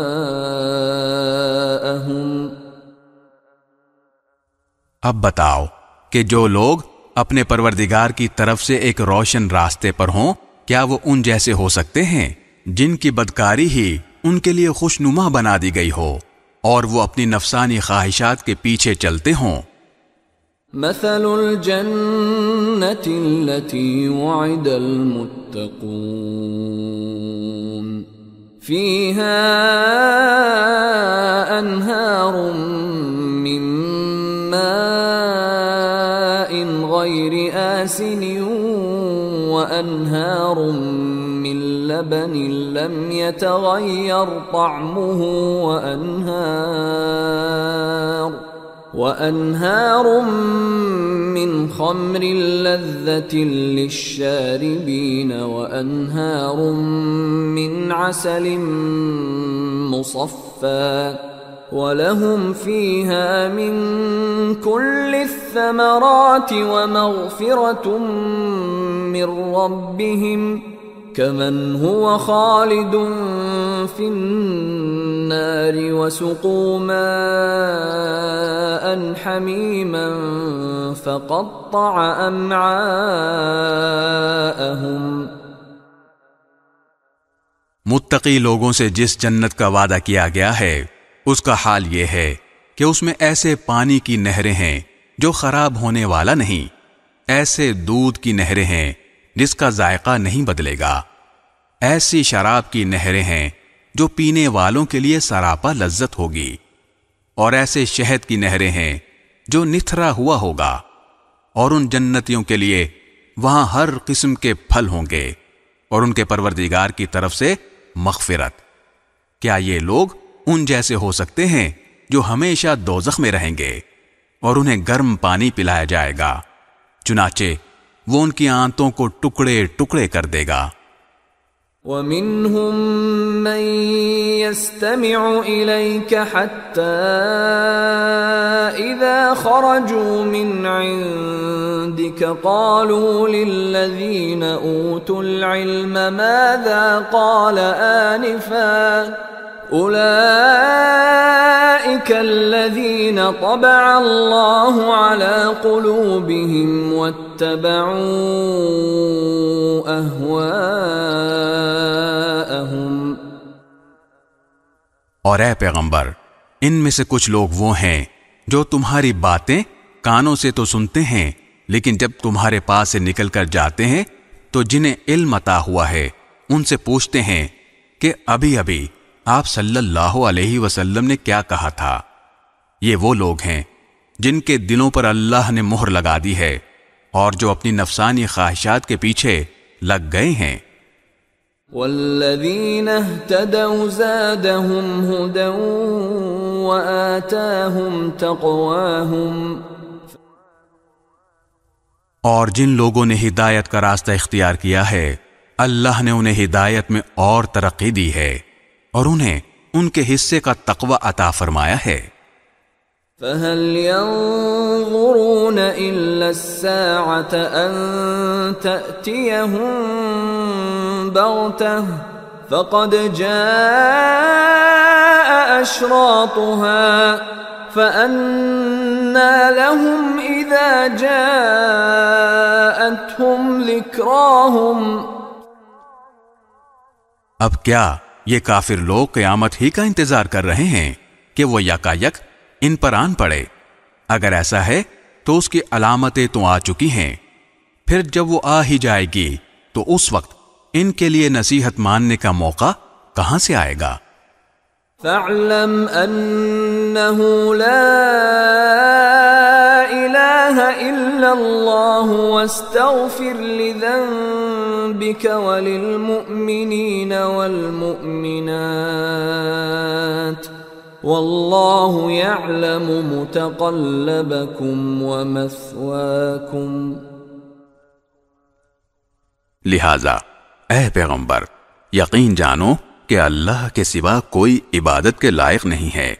اب بتاؤ کہ جو لوگ اپنے پروردگار کی طرف سے ایک روشن راستے پر ہوں، کیا وہ ان جیسے ہو سکتے ہیں جن کی بدکاری ہی ان کے لیے خوشنما بنا دی گئی ہو اور وہ اپنی نفسانی خواہشات کے پیچھے چلتے ہوں؟ مثل الجنة التي وعد المتقون فيها أنهار من ماء غير آسن وأنهار من لبن لم يتغير طعمه وأنهار من خمر لذة للشاربين وأنهار من عسل مصفى وَلَهُمْ فِيهَا مِن كُلِّ الثَّمَرَاتِ وَمَغْفِرَةٌ مِّن رَّبِّهِمْ كَمَنْ هُوَ خَالِدٌ فِي النَّارِ وَسُقُوا مَاءً حَمِيمًا فَقَطَّعَ أَمْعَاءَهُمْ۔ متقی لوگوں سے جس جنت کا وعدہ کیا گیا ہے اس کا حال یہ ہے کہ اس میں ایسے پانی کی نہریں ہیں جو خراب ہونے والا نہیں، ایسے دودھ کی نہریں ہیں جس کا ذائقہ نہیں بدلے گا، ایسی شراب کی نہریں ہیں جو پینے والوں کے لیے سراپا لذت ہوگی، اور ایسے شہد کی نہریں ہیں جو نتھرا ہوا ہوگا، اور ان جنتیوں کے لیے وہاں ہر قسم کے پھل ہوں گے اور ان کے پروردگار کی طرف سے مغفرت۔ کیا یہ لوگ ان جیسے ہو سکتے ہیں جو ہمیشہ دوزخ میں رہیں گے اور انہیں گرم پانی پلایا جائے گا، چنانچہ وہ ان کی آنتوں کو ٹکڑے ٹکڑے کر دے گا۔ وَمِنْهُمْ مَنْ يَسْتَمِعُ إِلَيْكَ حَتَّى إِذَا خَرَجُوا مِنْ عِنْدِكَ قَالُوا لِلَّذِينَ أُوتُوا الْعِلْمَ مَاذَا قَالَ آنِفًا أُولَئِكَ الَّذِينَ طَبَعَ اللَّهُ عَلَى قُلُوبِهِمْ وَاتَّبَعُوا أَهْوَاءَهُمْ۔ اور اے پیغمبر، ان میں سے کچھ لوگ وہ ہیں جو تمہاری باتیں کانوں سے تو سنتے ہیں، لیکن جب تمہارے پاس سے نکل کر جاتے ہیں تو جنہیں علم عطا ہوا ہے ان سے پوچھتے ہیں کہ ابھی ابھی آپ صلی اللہ علیہ وسلم نے کیا کہا تھا۔ یہ وہ لوگ ہیں جن کے دلوں پر اللہ نے مہر لگا دی ہے اور جو اپنی نفسانی خواہشات کے پیچھے لگ گئے ہیں. والذین اہتدوا زادہم ہدی وآتاہم تقواہم، اور جن لوگوں نے ہدایت کا راستہ اختیار کیا ہے اللہ نے انہیں ہدایت میں اور ترقی دی ہے اور انہیں ان کے حصے کا تقوی عطا فرمایا ہے. فَهَلْ يَنظُرُونَ إِلَّا السَّاعَةَ أَن تَأْتِيَهُم بَغْتَةً فَقَدْ جَاءَ أَشْرَاطُهَا فَأَنَّى لَهُمْ إِذَا جَاءَتْهُمْ ذِكْرَاهُمْ. اب کیا یہ کافر لوگ قیامت ہی کا انتظار کر رہے ہیں کہ وہ یکایک ان پر آن پڑے؟ اگر ایسا ہے تو اس کی علامتیں تو آ چکی ہیں، پھر جب وہ آ ہی جائے گی تو اس وقت ان کے لیے نصیحت ماننے کا موقع کہاں سے آئے گا؟ فَاعْلَمْ أَنَّهُ لَا إِلَٰهَ إِلَّا اللَّهُ وَاسْتَغْفِرْ لِذَنبِكَ وَلِلْمُؤْمِنِينَ وَالْمُؤْمِنَاتِ وَاللَّهُ يَعْلَمُ مُتَقَلَّبَكُمْ وَمَثْوَاكُمْ. لہذا اے پیغمبر یقین جانو کہ اللہ کے سوا کوئی عبادت کے لائق نہیں ہے،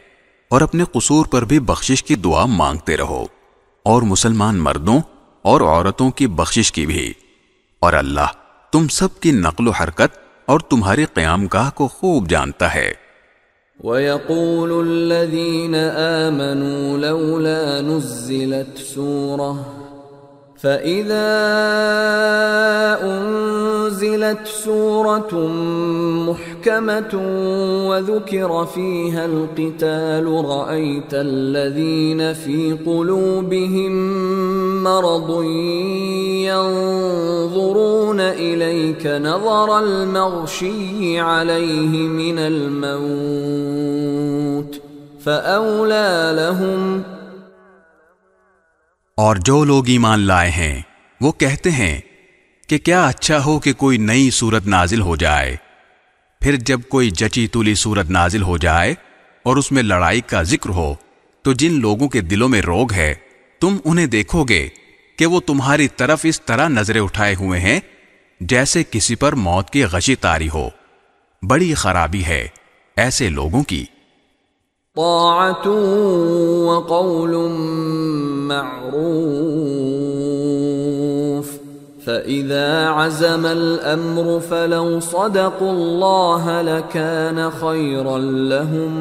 اور اپنے قصور پر بھی بخشش کی دعا مانگتے رہو، اور مسلمان مردوں اور عورتوں کی بخشش کی بھی، اور اللہ تم سب کی نقل و حرکت اور تمہاری قیام گاہ کو خوب جانتا ہے. وَيَقُولُ الَّذِينَ آمَنُوا لَوْلَا نُزِّلَتْ سُورَةٌ فَإِذَا أُنزِلَتْ سُورَةٌ مُحْكَمَةٌ وَذُكِرَ فِيهَا الْقِتَالُ رَأَيْتَ الَّذِينَ فِي قُلُوبِهِم مَّرَضٌ يَنظُرُونَ إِلَيْكَ نَظَرَ الْمَغْشِيِّ عَلَيْهِ مِنَ الْمَوْتِ فَأَوْلَى لَهُمْ. اور جو لوگ ایمان لائے ہیں وہ کہتے ہیں کہ کیا اچھا ہو کہ کوئی نئی صورت نازل ہو جائے، پھر جب کوئی جچی تولی صورت نازل ہو جائے اور اس میں لڑائی کا ذکر ہو تو جن لوگوں کے دلوں میں روگ ہے تم انہیں دیکھو گے کہ وہ تمہاری طرف اس طرح نظریں اٹھائے ہوئے ہیں جیسے کسی پر موت کی غشی طاری ہو. بڑی خرابی ہے ایسے لوگوں کی. طاعة وقول معروف فإذا عزم الأمر فلو صدقوا الله لكان خيرا لهم.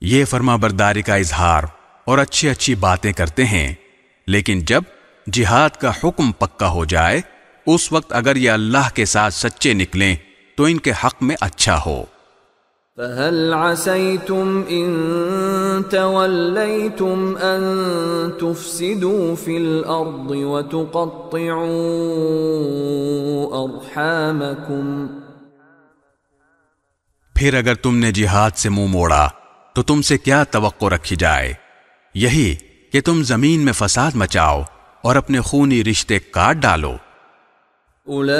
یہ فرما برداری کا اظہار اور اچھی اچھی باتیں کرتے ہیں، لیکن جب جہاد کا حکم پکا ہو جائے اس وقت اگر یہ اللہ کے ساتھ سچے نکلیں تو ان کے حق میں اچھا ہو. فَهَلْ عَسَيْتُمْ إِن تَوَلَّيْتُمْ أَن تُفْسِدُوا فِي الْأَرْضِ وَتُقَطِّعُوا أَرْحَامَكُمْ. پھر اگر تم نے جہاد سے منہ موڑا تو تم سے کیا توقع رکھی جائے؟ یہی کہ تم زمین میں فساد مچاؤ اور اپنے خونی رشتے کاٹ ڈالو. اولئک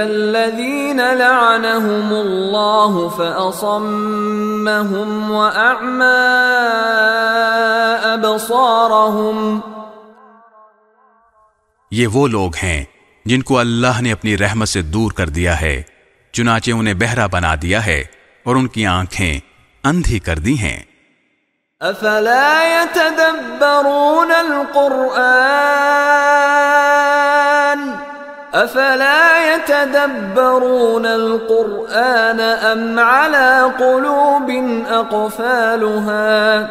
الذین لعنهم اللہ فاصمهم واعمی ابصارهم. یہ وہ لوگ ہیں جن کو اللہ نے اپنی رحمت سے دور کر دیا ہے، چنانچہ انہیں بہرا بنا دیا ہے اور ان کی آنکھیں اندھی کر دی ہیں. افلا يتدبرون القرآن ام على قلوب اقفالها.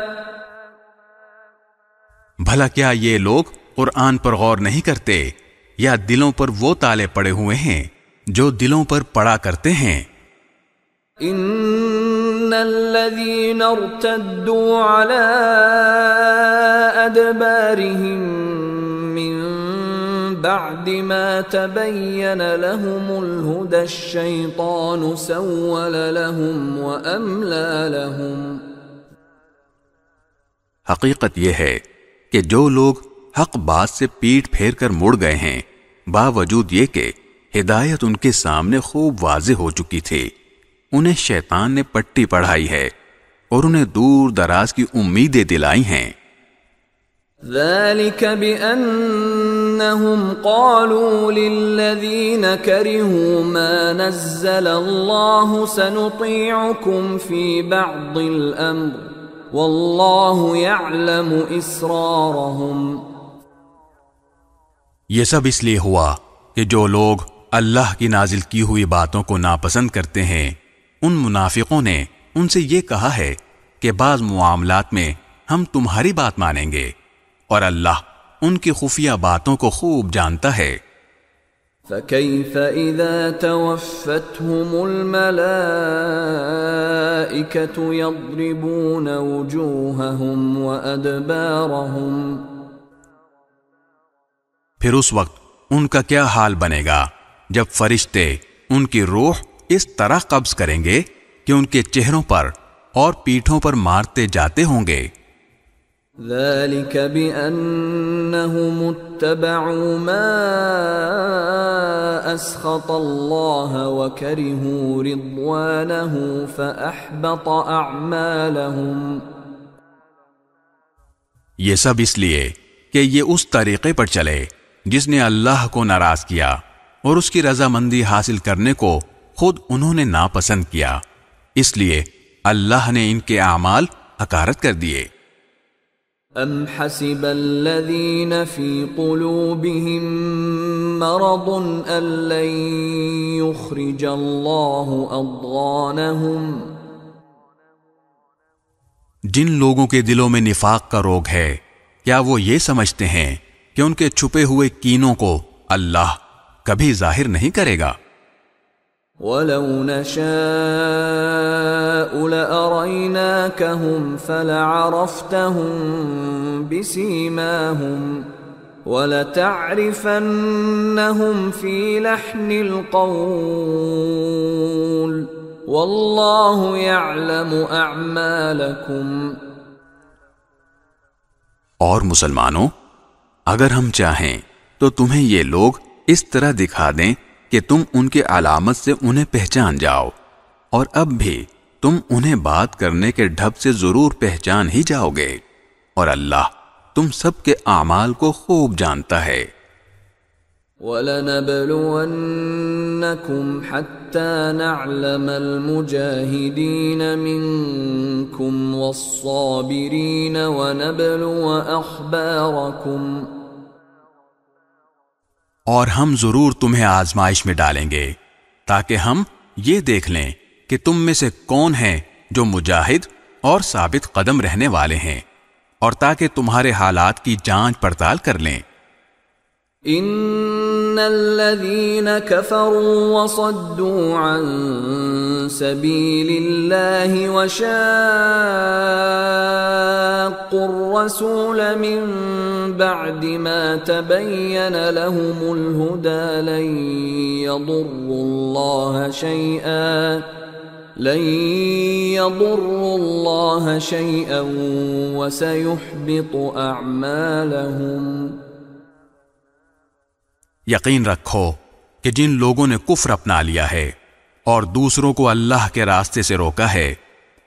بھلا کیا یہ لوگ قرآن پر غور نہیں کرتے یا دلوں پر وہ تالے پڑے ہوئے ہیں جو دلوں پر پڑا کرتے ہیں؟ ان الذين ارتدوا على ادبارهم من بعد ما تبين لهم الهدى الشيطان سول لهم واملى لهم. حقیقت یہ ہے کہ جو لوگ حق بات سے پیٹ پھیر کر مڑ گئے ہیں، باوجود یہ کہ ہدایت ان کے سامنے خوب واضح ہو چکی تھی، انہیں شیطان نے پٹی پڑھائی ہے اور انہیں دور دراز کی امیدیں دلائی ہیں۔ ذلك بأنهم قالوا للذين كرهوا ما نزل الله سنطيعكم في بعض الأمر والله يعلم إسرارهم۔ یہ سب اس لیے ہوا کہ جو لوگ اللہ کی نازل کی ہوئی باتوں کو ناپسند کرتے ہیں، ان منافقوں نے ان سے یہ کہا ہے کہ بعض معاملات میں ہم تمہاری بات مانیں گے، اور اللہ ان کی خفیہ باتوں کو خوب جانتا ہے۔ فَكَيْفَ إِذَا تَوَفَّتْهُمُ الْمَلَائِكَةُ يَضْرِبُونَ وُجُوهَهُمْ وَأَدْبَارَهُمْ۔ پھر اس وقت ان کا کیا حال بنے گا جب فرشتے ان کی روح اس طرح قبض کریں گے کہ ان کے چہروں پر اور پیٹھوں پر مارتے جاتے ہوں گے۔ ذلك بأنهم اتبعوا ما أسخط الله وكرهوا رضوانه فأحبط أعمالهم۔ یہ سب اس لیے کہ یہ اس طریقے پر چلے جس نے اللہ کو ناراض کیا اور اس کی رضامندی حاصل کرنے کو خود انہوں نے ناپسند کیا، اس لیے اللہ نے ان کے اعمال حقارت کر دیے۔ ام حسب الذين في قلوبهم مرض ان لن يخرج الله اضغانهم۔ جن لوگوں کے دلوں میں نفاق کا روگ ہے، کیا وہ یہ سمجھتے ہیں کہ ان کے چھپے ہوئے کینوں کو اللہ کبھی ظاہر نہیں کرے گا؟ وَلَوْ نَشَاءُ لَأَرَيْنَاكَهُمْ فَلَعَرَفْتَهُمْ بِسِيمَاهُمْ وَلَتَعْرِفَنَّهُمْ فِي لَحْنِ الْقَوْلِ وَاللَّهُ يَعْلَمُ أَعْمَالَكُمْ۔ اور مسلمانوں، اگر ہم چاہیں تو تمہیں یہ لوگ اس طرح دکھا دیں کہ تم ان کے علامت سے انہیں پہچان جاؤ، اور اب بھی تم انہیں بات کرنے کے ڈھب سے ضرور پہچان ہی جاؤ گے، اور اللہ تم سب کے اعمال کو خوب جانتا ہے۔ وَلَنَبْلُوَنَّكُمْ حَتَّى نَعْلَمَ الْمُجَاهِدِينَ مِنكُمْ وَالصَّابِرِينَ وَنَبْلُوَ أَخْبَارَكُمْ۔ اور ہم ضرور تمہیں آزمائش میں ڈالیں گے تاکہ ہم یہ دیکھ لیں کہ تم میں سے کون ہیں جو مجاہد اور ثابت قدم رہنے والے ہیں، اور تاکہ تمہارے حالات کی جانچ پڑتال کر لیں۔ ان الذين كفروا وصدوا عن سبيل الله وشاقوا الرسول من بعد ما تبين لهم الهدى لن يضروا الله شيئا وسيحبط اعمالهم۔ یقین رکھو کہ جن لوگوں نے کفر اپنا لیا ہے اور دوسروں کو اللہ کے راستے سے روکا ہے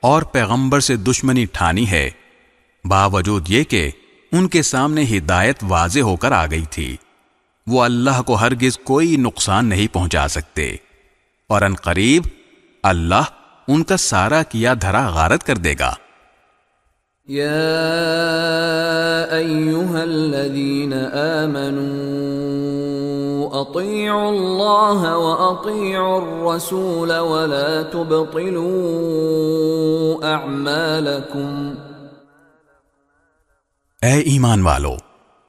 اور پیغمبر سے دشمنی ٹھانی ہے، باوجود یہ کہ ان کے سامنے ہدایت واضح ہو کر آ گئی تھی، وہ اللہ کو ہرگز کوئی نقصان نہیں پہنچا سکتے، اور ان قریب اللہ ان کا سارا کیا دھرا غارت کر دے گا۔ یا ایھا الذین آمنوا اطیعوا اللہ واطیعوا الرسول ولا تبطلوا اعمالکم۔ اے ایمان والو،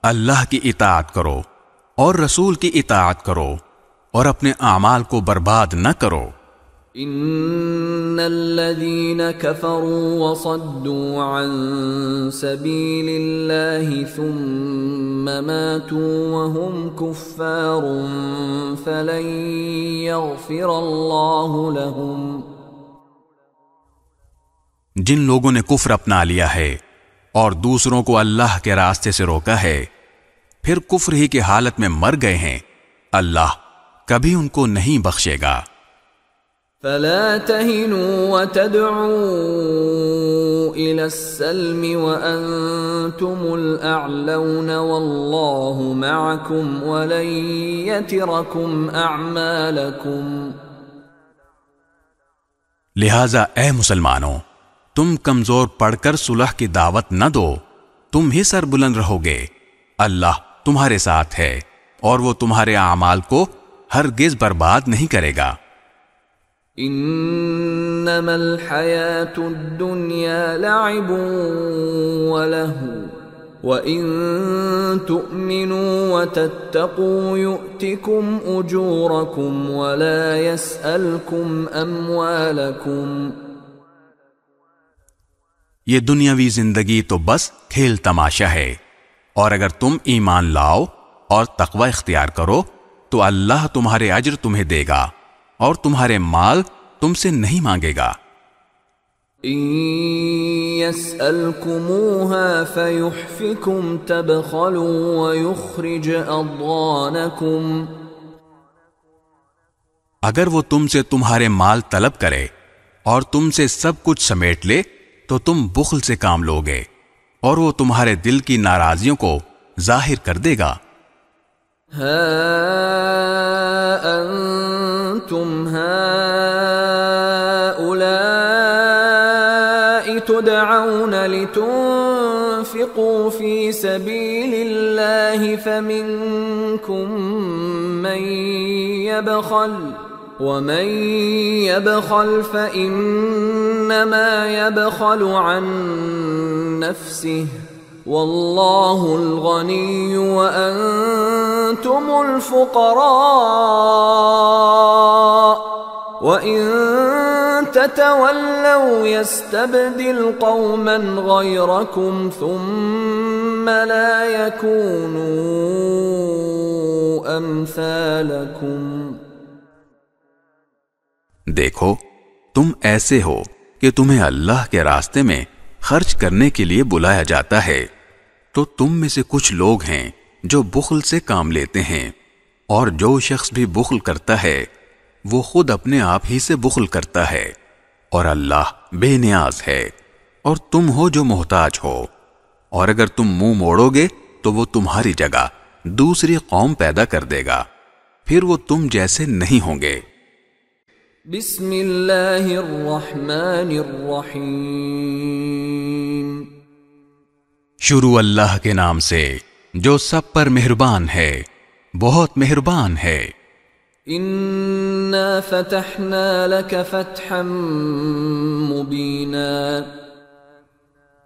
اللہ کی اطاعت کرو اور رسول کی اطاعت کرو اور اپنے اعمال کو برباد نہ کرو۔ ان الذين كفروا وصدوا عن سبيل الله ثم ماتوا وهم كفار فلن يغفر الله لهم۔ جن لوگوں نے کفر اپنا لیا ہے اور دوسروں کو اللہ کے راستے سے روکا ہے، پھر کفر ہی کی حالت میں مر گئے ہیں، اللہ کبھی ان کو نہیں بخشے گا۔ فلا تهنوا وتدعوا إلى السلم وأنتم الأعلون والله معكم ولن يتركم أعمالكم۔ لہذا اے مسلمانوں، تم کمزور پڑھ کر صلح کی دعوت نہ دو، تم ہی سر بلند رہو گے، اللہ تمہارے ساتھ ہے اور وہ تمہارے اعمال کو ہرگز برباد نہیں کرے گا۔ انما الحیاة الدنیا لعب ولہو وَإِن تُؤْمِنُوا وَتَتَّقُوا يُؤْتِكُمْ أُجُورَكُمْ وَلَا يَسْأَلْكُمْ أَمْوَالَكُمْ۔ یہ دنیاوی زندگی تو بس کھیل تماشا ہے، اور اگر تم ایمان لاؤ اور تقوی اختیار کرو تو اللہ تمہارے اجر تمہیں دے گا اور تمہارے مال تم سے نہیں مانگے گا۔ إِن يَسْأَلْكُمُوهَا فَيُحْفِكُمْ تَبْخَلُوا وَيُخْرِجْ أَضْغَانَكُمْ۔ اگر وہ تم سے تمہارے مال طلب کرے اور تم سے سب کچھ سمیٹ لے تو تم بخل سے کام لوگے اور وہ تمہارے دل کی ناراضیوں کو ظاہر کر دے گا۔ ہَا أَنْتُمْ هَؤُلَاءِ تُدْعَوْنَ لِتُنْفِقُوا فِي سَبِيلِ اللَّهِ فَمِنْكُمْ مَنْ يَبْخَلُ وَمَنْ يَبْخَلْ فَإِنَّمَا يَبْخَلُ عَنْ نَفْسِهِ وَاللَّهُ الْغَنِيُّ وَأَنْتُمُ الْفُقَرَاءُ وَإِن تَتَوَلَّوْا يَسْتَبْدِلْ قَوْمًا غَيْرَكُمْ ثُمَّ لَا يَكُونُوا أَمْثَالَكُمْ۔ دیکھو تم ایسے ہو کہ تمہیں اللہ کے راستے میں خرچ کرنے کے لیے بلایا جاتا ہے، تو تم میں سے کچھ لوگ ہیں جو بخل سے کام لیتے ہیں، اور جو شخص بھی بخل کرتا ہے وہ خود اپنے آپ ہی سے بخل کرتا ہے، اور اللہ بے نیاز ہے اور تم ہو جو محتاج ہو، اور اگر تم منہ موڑو گے تو وہ تمہاری جگہ دوسری قوم پیدا کر دے گا، پھر وہ تم جیسے نہیں ہوں گے۔ بسم اللہ الرحمن الرحیم۔ شروع اللہ کے نام سے جو سب پر مہربان ہے، بہت مہربان ہے۔ اِنَّا فَتَحْنَا لَكَ فَتْحًا مُبِينًا۔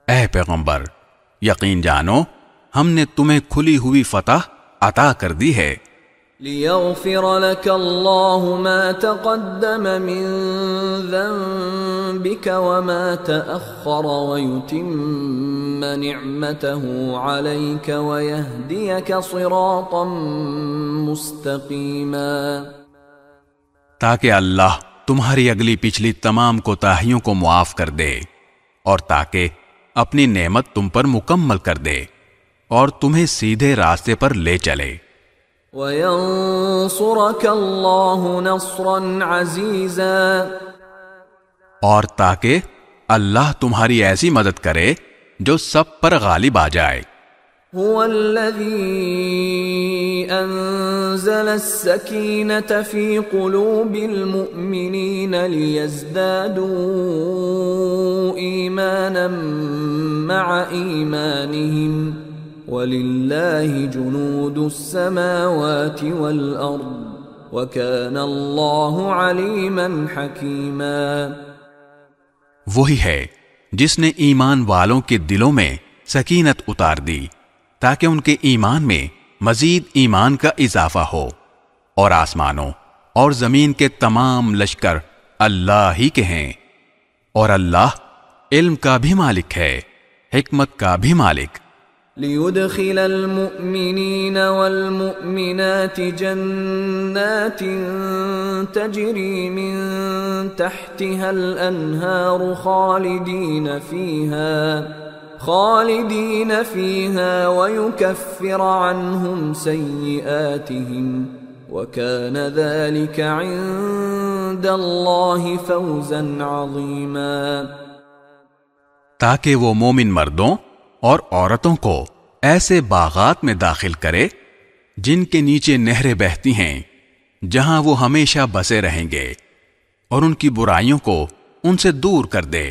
اے پیغمبر، یقین جانو ہم نے تمہیں کھلی ہوئی فتح عطا کر دی ہے۔ لِيَغْفِرَ لَكَ اللَّهُ مَا تَقَدَّمَ مِن ذَنبِكَ وَمَا تَأَخَّرَ وَيُتِمَّ نِعْمَتَهُ عَلَيْكَ وَيَهْدِيَكَ صِرَاطًا مُسْتَقِيمًا۔ تاکہ اللہ تمہاری اگلی پچھلی تمام کوتاہیوں کو معاف کر دے، اور تاکہ اپنی نعمت تم پر مکمل کر دے اور تمہیں سیدھے راستے پر لے چلے۔ وَيَنصُرَكَ اللَّهُ نَصْرًا عَزِيزًا۔ اور تاکہ اللہ تمہاری ایسی مدد کرے جو سب پر غالب آ جائے۔ هُوَ الَّذِي أَنزَلَ السَّكِينَةَ فِي قُلُوبِ الْمُؤْمِنِينَ لِيَزْدَادُوا إِيمَانًا مَعَ إِيمَانِهِمْ وَلِلَّهِ جُنُودُ السَّمَاوَاتِ وَالْأَرْضِ وَكَانَ اللَّهُ عَلِيمًا حَكِيمًا۔ وہی ہے جس نے ایمان والوں کے دلوں میں سکینت اتار دی تاکہ ان کے ایمان میں مزید ایمان کا اضافہ ہو، اور آسمانوں اور زمین کے تمام لشکر اللہ ہی کے ہیں، اور اللہ علم کا بھی مالک ہے، حکمت کا بھی مالک۔ لِيُدْخِلَ الْمُؤْمِنِينَ وَالْمُؤْمِنَاتِ جَنَّاتٍ تَجْرِي مِن تَحْتِهَا الْأَنْهَارُ خالدین فیہا ویکفر عنہم سیئاتہم وکان ذلک عند اللہ فوزا عظیما، تاکہ وہ مومن مردوں اور عورتوں کو ایسے باغات میں داخل کرے جن کے نیچے نہریں بہتی ہیں، جہاں وہ ہمیشہ بسے رہیں گے، اور ان کی برائیوں کو ان سے دور کر دے،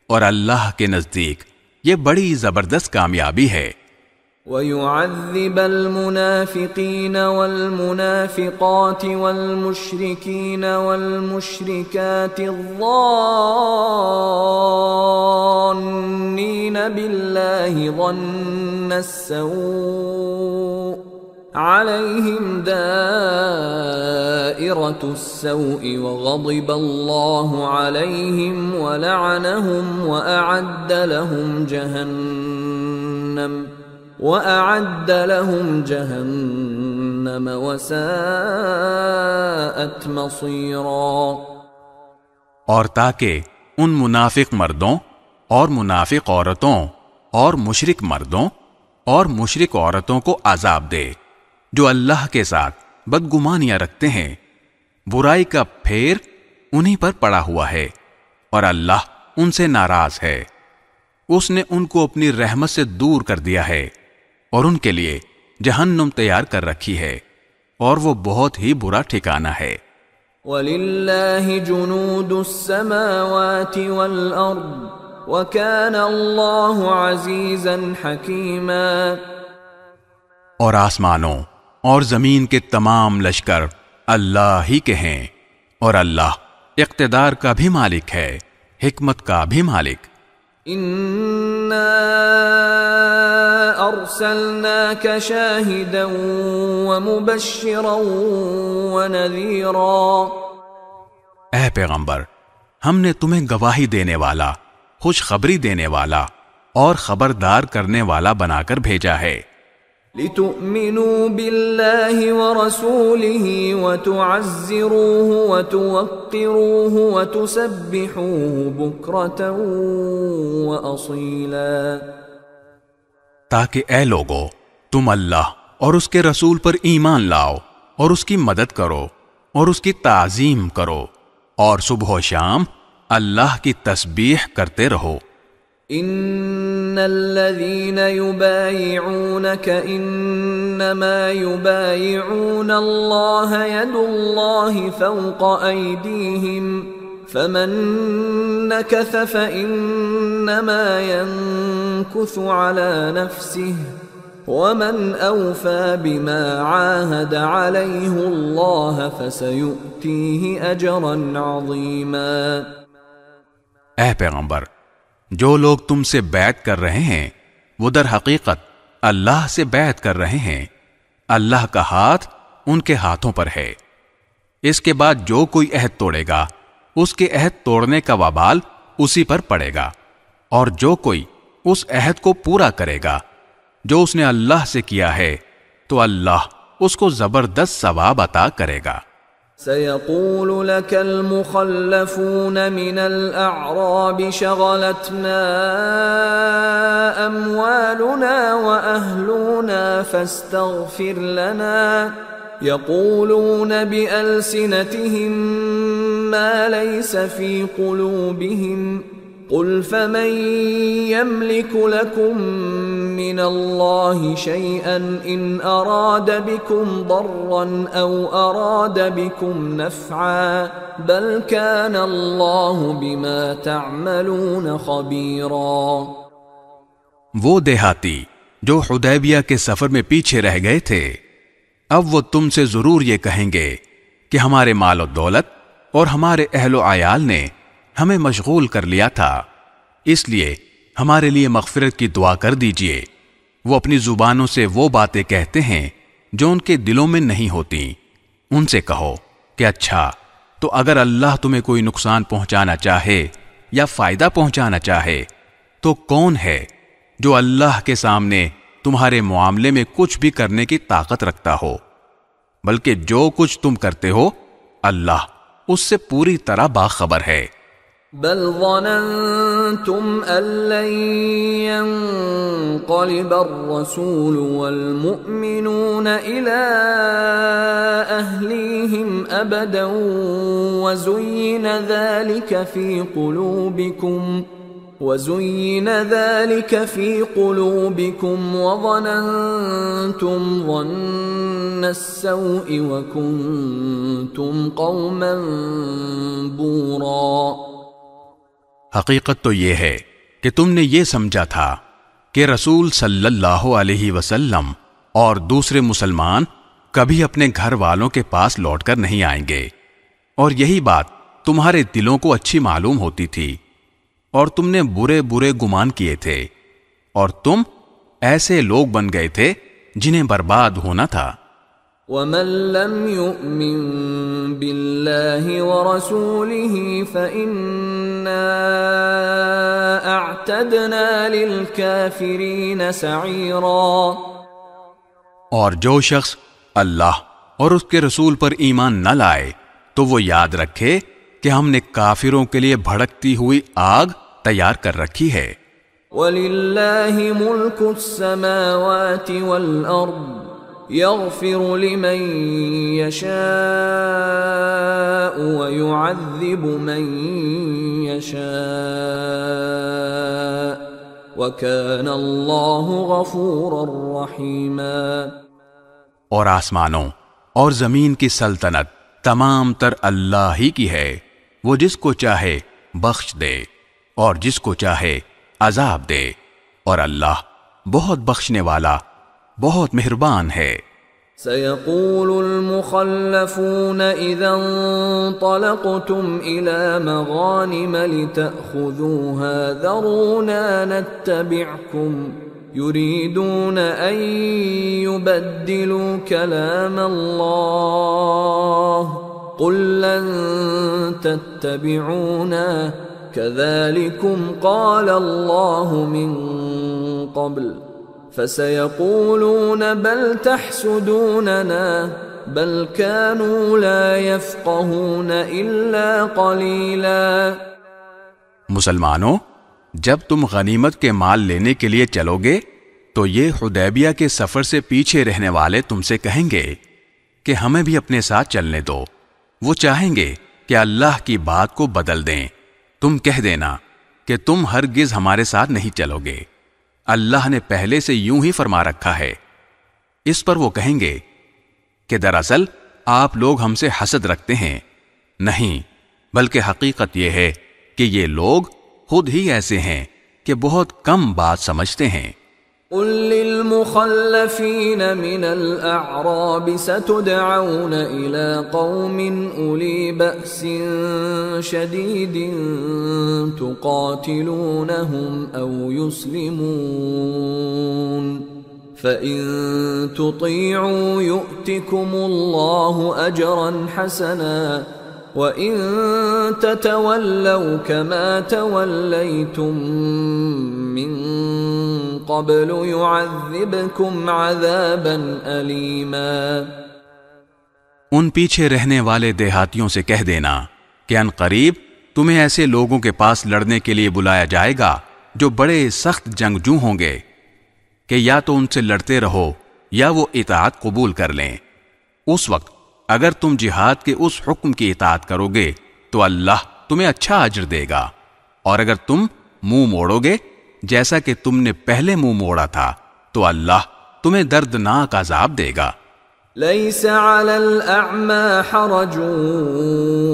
اور اللہ کے نزدیک یہ بڑی زبردست کامیابی ہے۔ وَيُعَذِّبَ الْمُنَافِقِينَ وَالْمُنَافِقَاتِ وَالْمُشْرِكِينَ وَالْمُشْرِكَاتِ الظَّانِّينَ بِاللَّهِ ظَنَّ السَّوْءِ عَلَيْهِمْ دَائِرَةُ السَّوْءِ وَغَضِبَ اللَّهُ عَلَيْهِمْ وَلَعَنَهُمْ وَأَعَدَّ لَهُمْ جَهَنَّمَ وَسَاءَتْ مَصِيرًا، اور تاکہ ان منافق مردوں اور منافق عورتوں اور مشرک مردوں اور مشرک عورتوں کو عذاب دے جو اللہ کے ساتھ بدگمانیاں رکھتے ہیں، برائی کا پھیر انہی پر پڑا ہوا ہے، اور اللہ ان سے ناراض ہے۔ اس نے ان کو اپنی رحمت سے دور کر دیا ہے، اور ان کے لیے جہنم تیار کر رکھی ہے، اور وہ بہت ہی برا ٹھکانہ ہے۔ وَلِلَّهِ جُنُودُ السَّمَاوَاتِ وَالْأَرْضِ وَكَانَ اللَّهُ عَزِيزًا حَكِيمًا، اور آسمانوں اور زمین کے تمام لشکر اللہ ہی کے ہیں، اور اللہ اقتدار کا بھی مالک ہے، حکمت کا بھی مالک۔ اِنَّا أَرْسَلْنَاكَ شَاهِدًا وَمُبَشِّرًا وَنَذِيرًا، اے پیغمبر، ہم نے تمہیں گواہی دینے والا، خوشخبری دینے والا اور خبردار کرنے والا بنا کر بھیجا ہے۔ لِتُؤْمِنُوا بِاللَّهِ وَرَسُولِهِ وَتُعَزِّرُوهُ وَتُوَقِّرُوهُ وَتُسَبِّحُوهُ بُكْرَةً وَأَصِيلًا، تاکہ اے لوگو تم اللہ اور اس کے رسول پر ایمان لاؤ اور اس کی مدد کرو اور اس کی تعظیم کرو، اور صبح و شام اللہ کی تسبیح کرتے رہو۔ ان الذين يبايعونك انما يبايعون الله يد الله فوق ايديهم فمن نكث فانما ينكث على نفسه ومن اوفى بما عاهد عليه الله فسيؤتيه اجرا عظيما۔ اے پیغمبر، جو لوگ تم سے بیعت کر رہے ہیں وہ در حقیقت اللہ سے بیعت کر رہے ہیں، اللہ کا ہاتھ ان کے ہاتھوں پر ہے۔ اس کے بعد جو کوئی عہد توڑے گا اس کے عہد توڑنے کا وبال اسی پر پڑے گا، اور جو کوئی اس عہد کو پورا کرے گا جو اس نے اللہ سے کیا ہے تو اللہ اس کو زبردست ثواب عطا کرے گا۔ سيقول لك المخلفون من الأعراب شغلتنا أموالنا وأهلنا فاستغفر لنا يقولون بألسنتهم ما ليس في قلوبهم قل فمن يملك لكم من الله شيئا إن أراد بكم ضرا أو أراد بكم نفعا بل كان الله بما تعملون خبيرا۔ وہ دیہاتی جو حدیبیہ کے سفر میں پیچھے رہ گئے تھے، اب وہ تم سے ضرور یہ کہیں گے کہ ہمارے مال و دولت اور ہمارے اہل و عیال نے ہمیں مشغول کر لیا تھا، اس لیے ہمارے لیے مغفرت کی دعا کر دیجئے۔ وہ اپنی زبانوں سے وہ باتیں کہتے ہیں جو ان کے دلوں میں نہیں ہوتی۔ ان سے کہو کہ اچھا، تو اگر اللہ تمہیں کوئی نقصان پہنچانا چاہے یا فائدہ پہنچانا چاہے تو کون ہے جو اللہ کے سامنے تمہارے معاملے میں کچھ بھی کرنے کی طاقت رکھتا ہو؟ بلکہ جو کچھ تم کرتے ہو اللہ اس سے پوری طرح باخبر ہے۔ بل ظننتم أن لن ينقلب الرسول والمؤمنون إلى أهليهم أبدا وزين ذلك في قلوبكم وظننتم ظن السوء وكنتم قوما بورا. حقیقت تو یہ ہے کہ تم نے یہ سمجھا تھا کہ رسول صلی اللہ علیہ وسلم اور دوسرے مسلمان کبھی اپنے گھر والوں کے پاس لوٹ کر نہیں آئیں گے، اور یہی بات تمہارے دلوں کو اچھی معلوم ہوتی تھی، اور تم نے برے برے گمان کیے تھے، اور تم ایسے لوگ بن گئے تھے جنہیں برباد ہونا تھا. وَمَن لَّمْ يُؤْمِن بِاللَّهِ وَرَسُولِهِ فَإِنَّا أَعْتَدْنَا لِلْكَافِرِينَ سَعِيرًا. اور جو شخص اللہ اور اس کے رسول پر ایمان نہ لائے تو وہ یاد رکھے کہ ہم نے کافروں کے لیے بھڑکتی ہوئی آگ تیار کر رکھی ہے. وَلِلَّهِ مُلْكُ السَّمَاوَاتِ وَالْأَرْضِ يَغْفِرُ لِمَن يَشَاءُ وَيُعَذِّبُ مَن يَشَاءُ وَكَانَ اللَّهُ غَفُورًا رَّحِيمًا. اور آسمانوں اور زمین کی سلطنت تمام تر اللہ ہی کی ہے، وہ جس کو چاہے بخش دے اور جس کو چاہے عذاب دے، اور اللہ بہت بخشنے والا بہت مہربان ہے. سيقول المخلفون إذا انطلقتم إلى مغانم لتأخذوها ذرونا نتبعكم يريدون أن يبدلوا كلام الله قل لن تتبعونا كذلكم قال الله من قبل فسيقولون بل تحسدوننا بل كانوا لا يفقهون إلا قليلا. مسلمانوں، جب تم غنیمت کے مال لینے کے لیے چلو گے تو یہ حدیبیہ کے سفر سے پیچھے رہنے والے تم سے کہیں گے کہ ہمیں بھی اپنے ساتھ چلنے دو. وہ چاہیں گے کہ اللہ کی بات کو بدل دیں. تم کہہ دینا کہ تم ہرگز ہمارے ساتھ نہیں چلو گے، اللہ نے پہلے سے یوں ہی فرما رکھا ہے. اس پر وہ کہیں گے کہ دراصل آپ لوگ ہم سے حسد رکھتے ہیں. نہیں، بلکہ حقیقت یہ ہے کہ یہ لوگ خود ہی ایسے ہیں کہ بہت کم بات سمجھتے ہیں. قل للمخلفين من الأعراب ستدعون إلى قوم أولي بأس شديد تقاتلونهم أو يسلمون فإن تطيعوا يؤتكم الله أجرا حسنا وَإِن تَتَوَلَّوْا كَمَا تَوَلَّيْتُم مِّن قَبْلُ يُعَذِّبْكُمْ عَذَابًا أَلِيمًا. ان پیچھے رہنے والے دیہاتیوں سے کہہ دینا کہ ان قریب تمہیں ایسے لوگوں کے پاس لڑنے کے لیے بلایا جائے گا جو بڑے سخت جنگجو ہوں گے کہ یا تو ان سے لڑتے رہو یا وہ اطاعت قبول کر لیں. اس وقت اگر تم جہاد کے اس حکم کی اطاعت کرو گے تو اللہ تمہیں اچھا اجر دے گا، اور اگر تم منہ موڑو گے جیسا کہ تم نے پہلے منہ موڑا تھا تو اللہ تمہیں دردناک عذاب دے گا. ليس على الأعمى حرج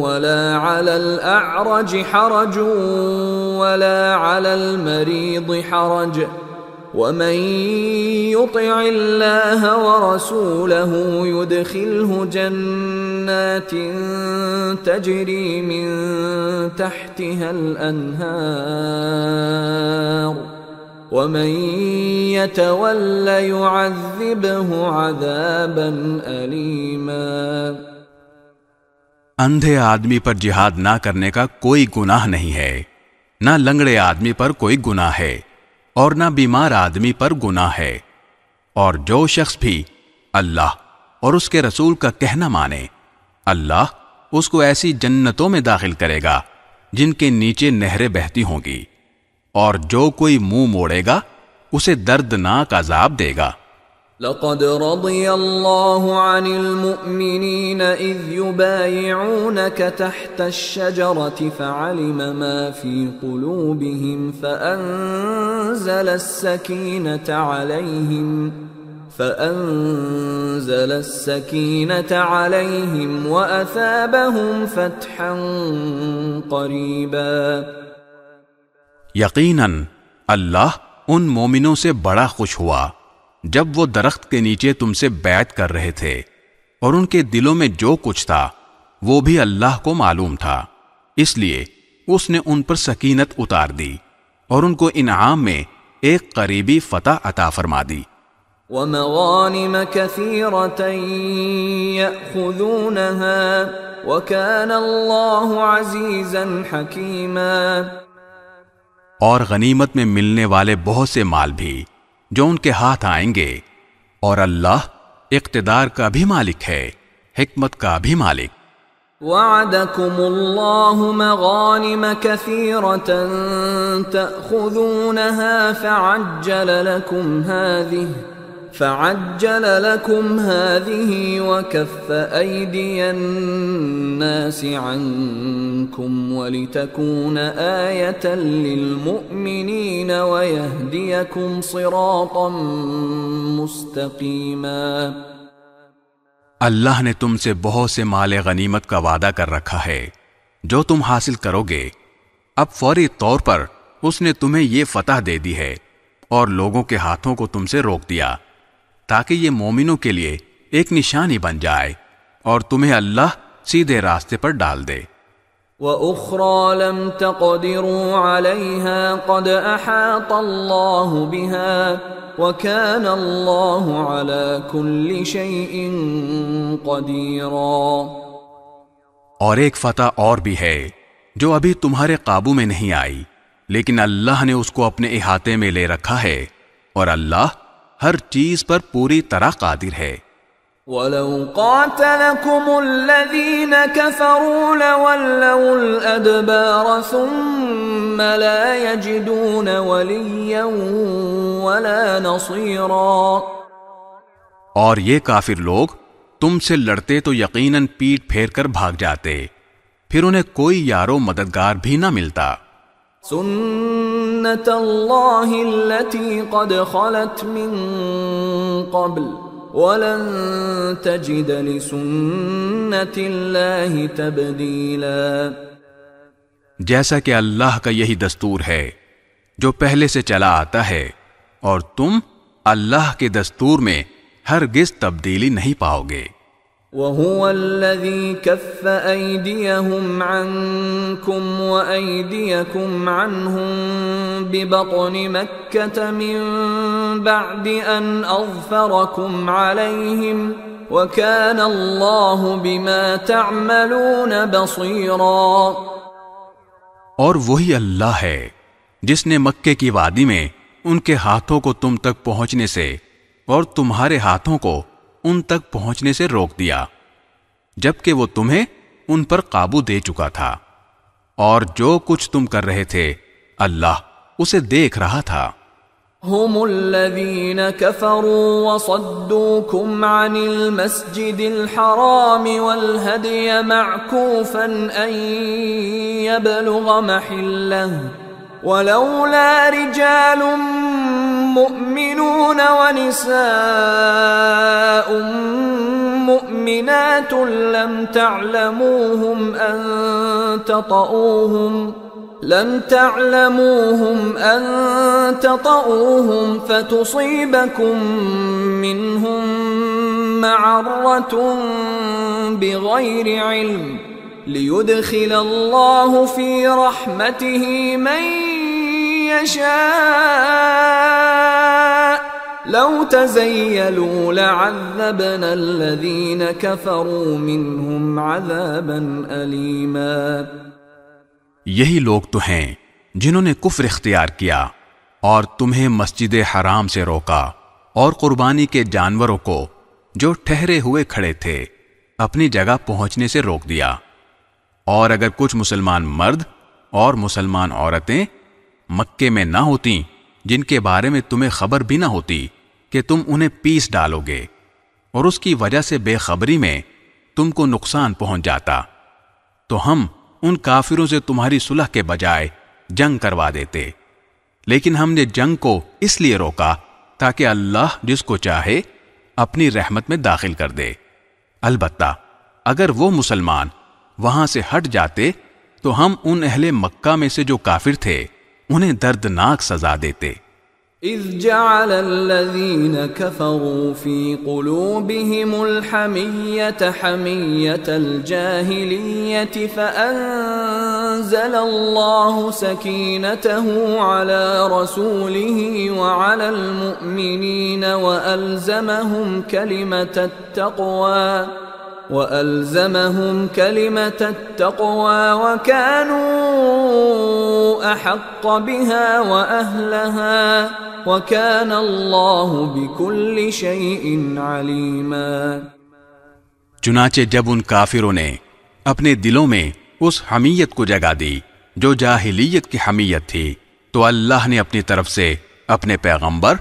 ولا على الأعرج حرج ولا على المريض حرج ومن يطع الله ورسوله يدخله جنات تجري من تحتها الأنهار ومن يتول يعذبه عذابا أليما. اندھے آدمی پر جہاد نہ کرنے کا کوئی گناہ نہیں ہے، نہ لنگڑے آدمی پر کوئی گناہ ہے، اور نہ بیمار آدمی پر گناہ ہے. اور جو شخص بھی اللہ اور اس کے رسول کا کہنا مانے، اللہ اس کو ایسی جنتوں میں داخل کرے گا جن کے نیچے نہریں بہتی ہوں گی، اور جو کوئی منہ موڑے گا اسے دردناک عذاب دے گا۔ لقد رضي الله عن المؤمنين إذ يبايعونك تحت الشجرة فعلم ما في قلوبهم فأنزل السكينة عليهم وأثابهم فتحا قريبا۔ یقیناً اللہ ان مومنوں سے بڑا خوش ہوا جب وہ درخت کے نیچے تم سے بیعت کر رہے تھے، اور ان کے دلوں میں جو کچھ تھا وہ بھی اللہ کو معلوم تھا، اس لیے اس نے ان پر سکینت اتار دی اور ان کو انعام میں ایک قریبی فتح عطا فرما دی۔ وَمَغَانِمَ كَثِيرَةً يَأْخُذُونَهَا وَكَانَ اللَّهُ عَزِيزًا حَكِيمًا، اور غنیمت میں ملنے والے بہت سے مال بھی جو ان کے ہاتھ آئیں گے، اور اللہ اقتدار کا بھی مالک ہے، حکمت کا بھی مالک۔ وعدكم الله مغانم كثيرة تأخذونها فعجل لكم هذه وكف أيدي الناس عنكم ولتكون آية للمؤمنين ويهديكم صراطا مستقيما۔ اللہ نے تم سے بہت سے مال غنیمت کا وعدہ کر رکھا ہے جو تم حاصل کرو گے۔ اب فوری طور پر اس نے تمہیں یہ فتح دے دی ہے اور لوگوں کے ہاتھوں کو تم سے روک دیا، تاکہ یہ مومنوں کے لیے ایک نشانی بن جائے اور تمہیں اللہ سیدھے راستے پر ڈال دے۔ وَأُخْرَى لَمْ تَقْدِرُوا عَلَيْهَا قَدْ أَحَاطَ اللَّهُ بِهَا وَكَانَ اللَّهُ عَلَى كُلِّ شَيْءٍ قَدِيرًا۔ اور ایک فتح اور بھی ہے جو ابھی تمہارے قابو میں نہیں آئی، لیکن اللہ نے اس کو اپنے احاطے میں لے رکھا ہے، اور اللہ ہر چیز پر پوری طرح قادر ہے۔ وَلَوْ قَاتَلَكُمُ الَّذِينَ كَفَرُوا لَوَلَّوُا الْأَدْبَارَ ثُمَّ لَا يَجِدُونَ وَلِيًّا وَلَا نَصِيرًا۔ اور یہ کافر لوگ تم سے لڑتے تو یقیناً پیٹ پھیر کر بھاگ جاتے، پھر انہیں کوئی یارو مددگار بھی نہ ملتا۔ سنت اللہ التي قد خلت من قبل ولن تجد لسنت اللہ تبدیلا۔ جیسا کہ اللہ کا یہی دستور ہے جو پہلے سے چلا آتا ہے، اور تم اللہ کے دستور میں ہرگز تبدیلی نہیں پاؤ گے۔ وَهُوَ الَّذِي كَفَّ أَيْدِيَهُمْ عَنْكُمْ وَأَيْدِيَكُمْ عَنْهُمْ بِبَطْنِ مَكَّةَ مِنْ بَعْدِ أَنْ أَظْفَرَكُمْ عَلَيْهِمْ وَكَانَ اللَّهُ بِمَا تَعْمَلُونَ بَصِيرًا۔ اور وہی اللہ ہے جس نے مکے کی وادی میں ان کے ہاتھوں کو تم تک پہنچنے سے اور تمہارے ہاتھوں کو ان تک پہنچنے سے روک دیا، جبکہ وہ تمہیں ان پر قابو دے چکا تھا، اور جو کچھ تم کر رہے تھے اللہ اسے دیکھ رہا تھا۔ هم الذين كفروا وصدوكم عن المسجد الحرام والهدي معكوفا أن يبلغ محله ولولا رجال مؤمنون ونساء مؤمنات لم تعلموهم أن تطؤوهم فتصيبكم منهم معرة بغير علم ليدخل الله في رحمته من يشاء لو تزيلوا لعذبنا الذين كفروا منهم عذابا أليما۔ یہی لوگ تو ہیں جنہوں نے کفر اختیار کیا اور تمہیں مسجد حرام سے روکا، اور قربانی کے جانوروں کو جو ٹھہرے ہوئے کھڑے تھے اپنی جگہ پہنچنے سے روک دیا، اور اگر کچھ مسلمان مرد اور مسلمان عورتیں مکے میں نہ ہوتیں جن کے بارے میں تمہیں خبر بھی نہ ہوتی کہ تم انہیں پیس ڈالو گے، اور اس کی وجہ سے بے خبری میں تم کو نقصان پہنچ جاتا، تو ہم ان کافروں سے تمہاری صلح کے بجائے جنگ کروا دیتے، لیکن ہم نے جنگ کو اس لیے روکا تاکہ اللہ جس کو چاہے اپنی رحمت میں داخل کر دے۔ البتہ اگر وہ مسلمان وہاں سے ہٹ جاتے تو ہم ان اہل مکہ میں سے جو کافر تھے انہیں دردناک سزا دیتے۔ اذ جعل الذين كفروا في قلوبهم الحمية حمية الجاهلية فأنزل الله سكينته على رسوله وعلى المؤمنين وألزمهم كلمة التقوى وكانوا أحق بها وأهلها وكان الله بكل شيء عليما۔ چنانچہ جب ان کافروں نے اپنے دلوں میں اس حمیت کو جگہ دی جو جاہلیت کی حمیت تھی، تو اللہ نے اپنی طرف سے اپنے پیغمبر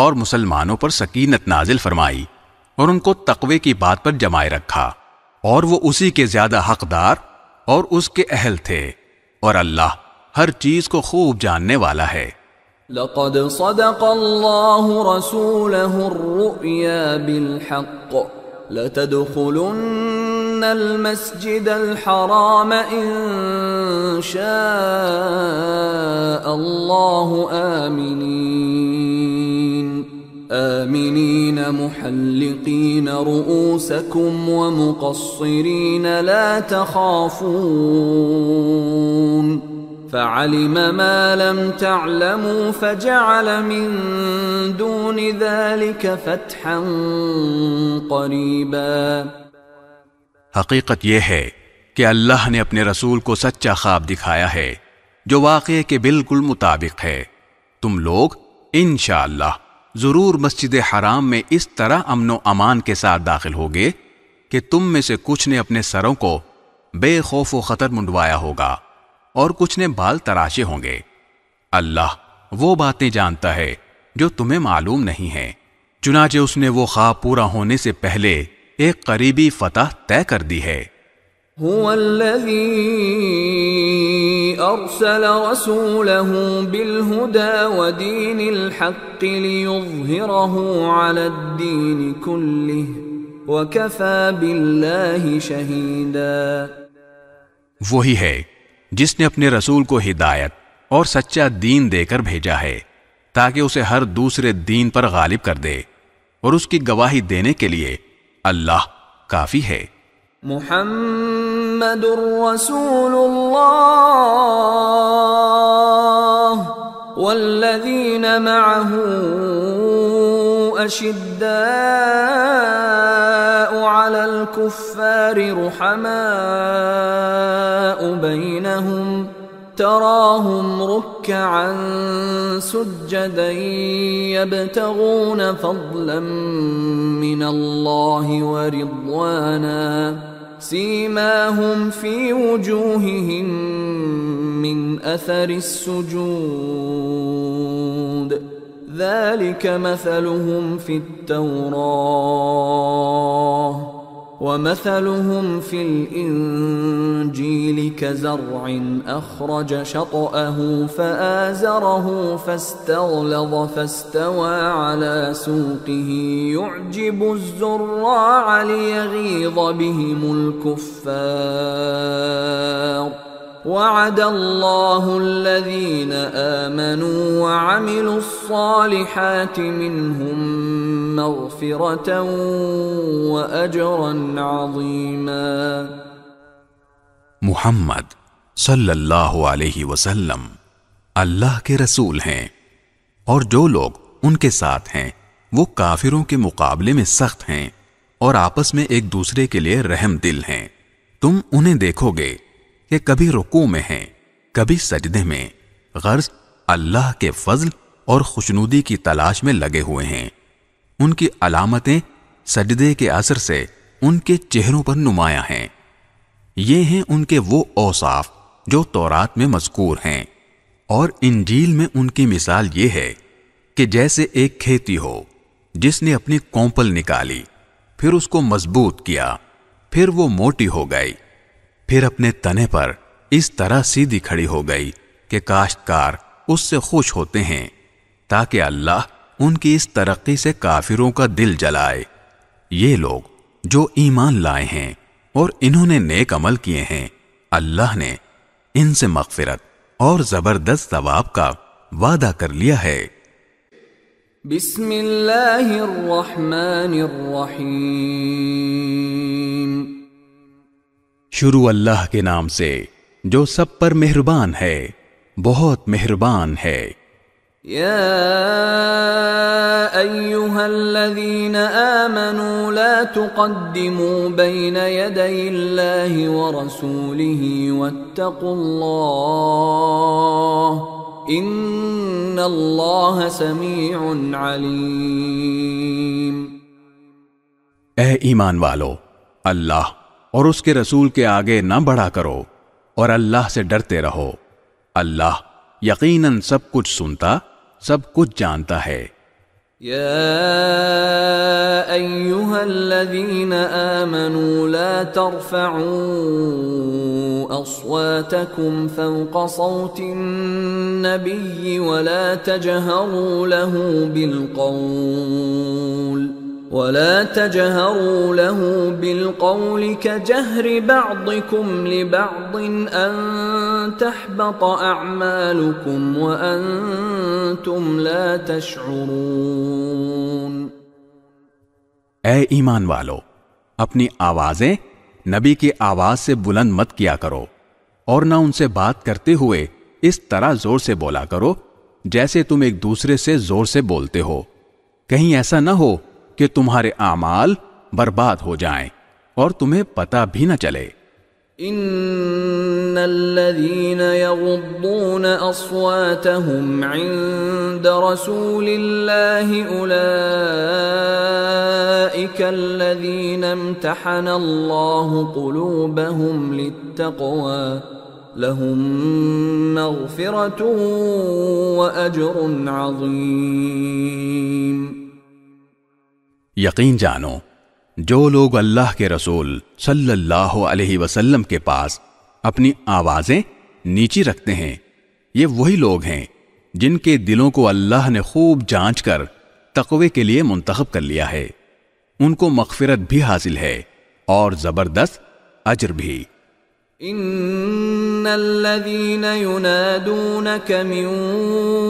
اور مسلمانوں پر سکینت نازل فرمائی اور ان کو تقوی کی بات پر جمائے رکھا، اور وہ اسی کے زیادہ حقدار اور اس کے اہل تھے، اور اللہ ہر چیز کو خوب جاننے والا ہے۔ لقد صدق الله رسوله الرؤيا بالحق لتدخلن المسجد الحرام إن شاء الله آمنين محلقين رؤوسكم ومقصرين لا تخافون فعلم ما لم تعلموا فجعل من دون ذلك فتحا قریبا۔ حقیقت یہ ہے کہ اللہ نے اپنے رسول کو سچا خواب دکھایا ہے جو واقعے کے بالکل مطابق ہے۔ تم لوگ انشاءاللہ ضرور مسجد حرام میں اس طرح امن و امان کے ساتھ داخل ہوگے کہ تم میں سے کچھ نے اپنے سروں کو بے خوف و خطر منڈوایا ہوگا اور کچھ نے بال تراشے ہوں گے۔ اللہ وہ باتیں جانتا ہے جو تمہیں معلوم نہیں ہیں۔ چنانچہ اس نے وہ خواب پورا ہونے سے پہلے ایک قریبی فتح طے کر دی ہے۔ هو الذي أرسل رسوله بالهدى ودين الحق ليظهره على الدين كله وكفى بالله شهيدا۔ وہی ہے جس نے اپنے رسول کو ہدایت اور سچا دین دے کر بھیجا ہے تاکہ اسے ہر دوسرے دین پر غالب کر دے، اور اس کی گواہی دینے کے لیے اللہ کافی ہے۔ محمد رسول اللہ والذین معه اشداء علی الکفار رحماء بینہم تراهم ركعا سجدا يبتغون فضلا من الله ورضوانا سيماهم في وجوههم من أثر السجود ذلك مثلهم في التوراة ومثلهم في الإنجيل كزرع أخرج شطأه فآزره فاستغلظ فاستوى على سوقه يعجب الزراع ليغيظ بهم الكفار وعد الله الذين آمنوا وعملوا الصالحات منهم مغفرة وأجرا عظيما۔ محمد صلی اللہ علیہ وسلم اللہ کے رسول ہیں، اور جو لوگ ان کے ساتھ ہیں وہ کافروں کے مقابلے میں سخت ہیں اور آپس میں ایک دوسرے کے لیے رحم دل ہیں۔ تم انہیں دیکھو گے کہ کبھی رکوع میں ہیں، کبھی سجدے میں، غرض اللہ کے فضل اور خوشنودی کی تلاش میں لگے ہوئے ہیں۔ ان کی علامتیں سجدے کے اثر سے ان کے چہروں پر نمایاں ہیں۔ یہ ہیں ان کے وہ اوصاف جو تورات میں مذکور ہیں، اور انجیل میں ان کی مثال یہ ہے کہ جیسے ایک کھیتی ہو جس نے اپنی کونپل نکالی، پھر اس کو مضبوط کیا، پھر وہ موٹی ہو گئی، پھر اپنے تنے پر اس طرح سیدھی کھڑی ہو گئی کہ کاشتکار اس سے خوش ہوتے ہیں، تاکہ اللہ ان کی اس ترقی سے کافروں کا دل جلائے۔ یہ لوگ جو ایمان لائے ہیں اور انہوں نے نیک عمل کیے ہیں، اللہ نے ان سے مغفرت اور زبردست ثواب کا وعدہ کر لیا ہے۔ بسم اللہ الرحمن الرحیم۔ شروع اللہ کے نام سے جو سب پر مہربان ہے، بہت مہربان ہے۔ یا ایہا الذین آمنوا لا تقدموا بین یدی اللہ ورسولہ واتقوا اللہ ان اللہ سمیع علیم۔ اے ایمان والو، اللہ اور اس کے رسول کے آگے نہ بڑھا کرو اور اللہ سے ڈرتے رہو، اللہ یقیناً سب کچھ سنتا، سب کچھ جانتا ہے۔ یا ایہا الذین آمنوا لا ترفعوا اصواتکم فوق صوت النبی ولا تجہروا له بالقول كجهر بعضكم لبعض أن تحبط أعمالكم وأنتم لا تشعرون۔ اے ایمان والو، اپنی آوازیں نبی کی آواز سے بلند مت کیا کرو، اور نہ ان سے بات کرتے ہوئے اس طرح زور سے بولا کرو جیسے تم ایک دوسرے سے زور سے بولتے ہو، کہیں ایسا نہ ہو کہ تمہارے اعمال برباد ہو جائیں اور تمہیں پتہ بھی نہ چلے۔ ان الذين يغضون اصواتهم عند رسول الله اولئك الذين امتحن الله قلوبهم للتقوى لهم مغفرة واجر عظيم۔ یقین جانو، جو لوگ اللہ کے رسول صلی اللہ علیہ وسلم کے پاس اپنی آوازیں نیچی رکھتے ہیں، یہ وہی لوگ ہیں جن کے دلوں کو اللہ نے خوب جانچ کر تقوی کے لیے منتخب کر لیا ہے، ان کو مغفرت بھی حاصل ہے اور زبردست اجر بھی۔ ان الذين ينادونك من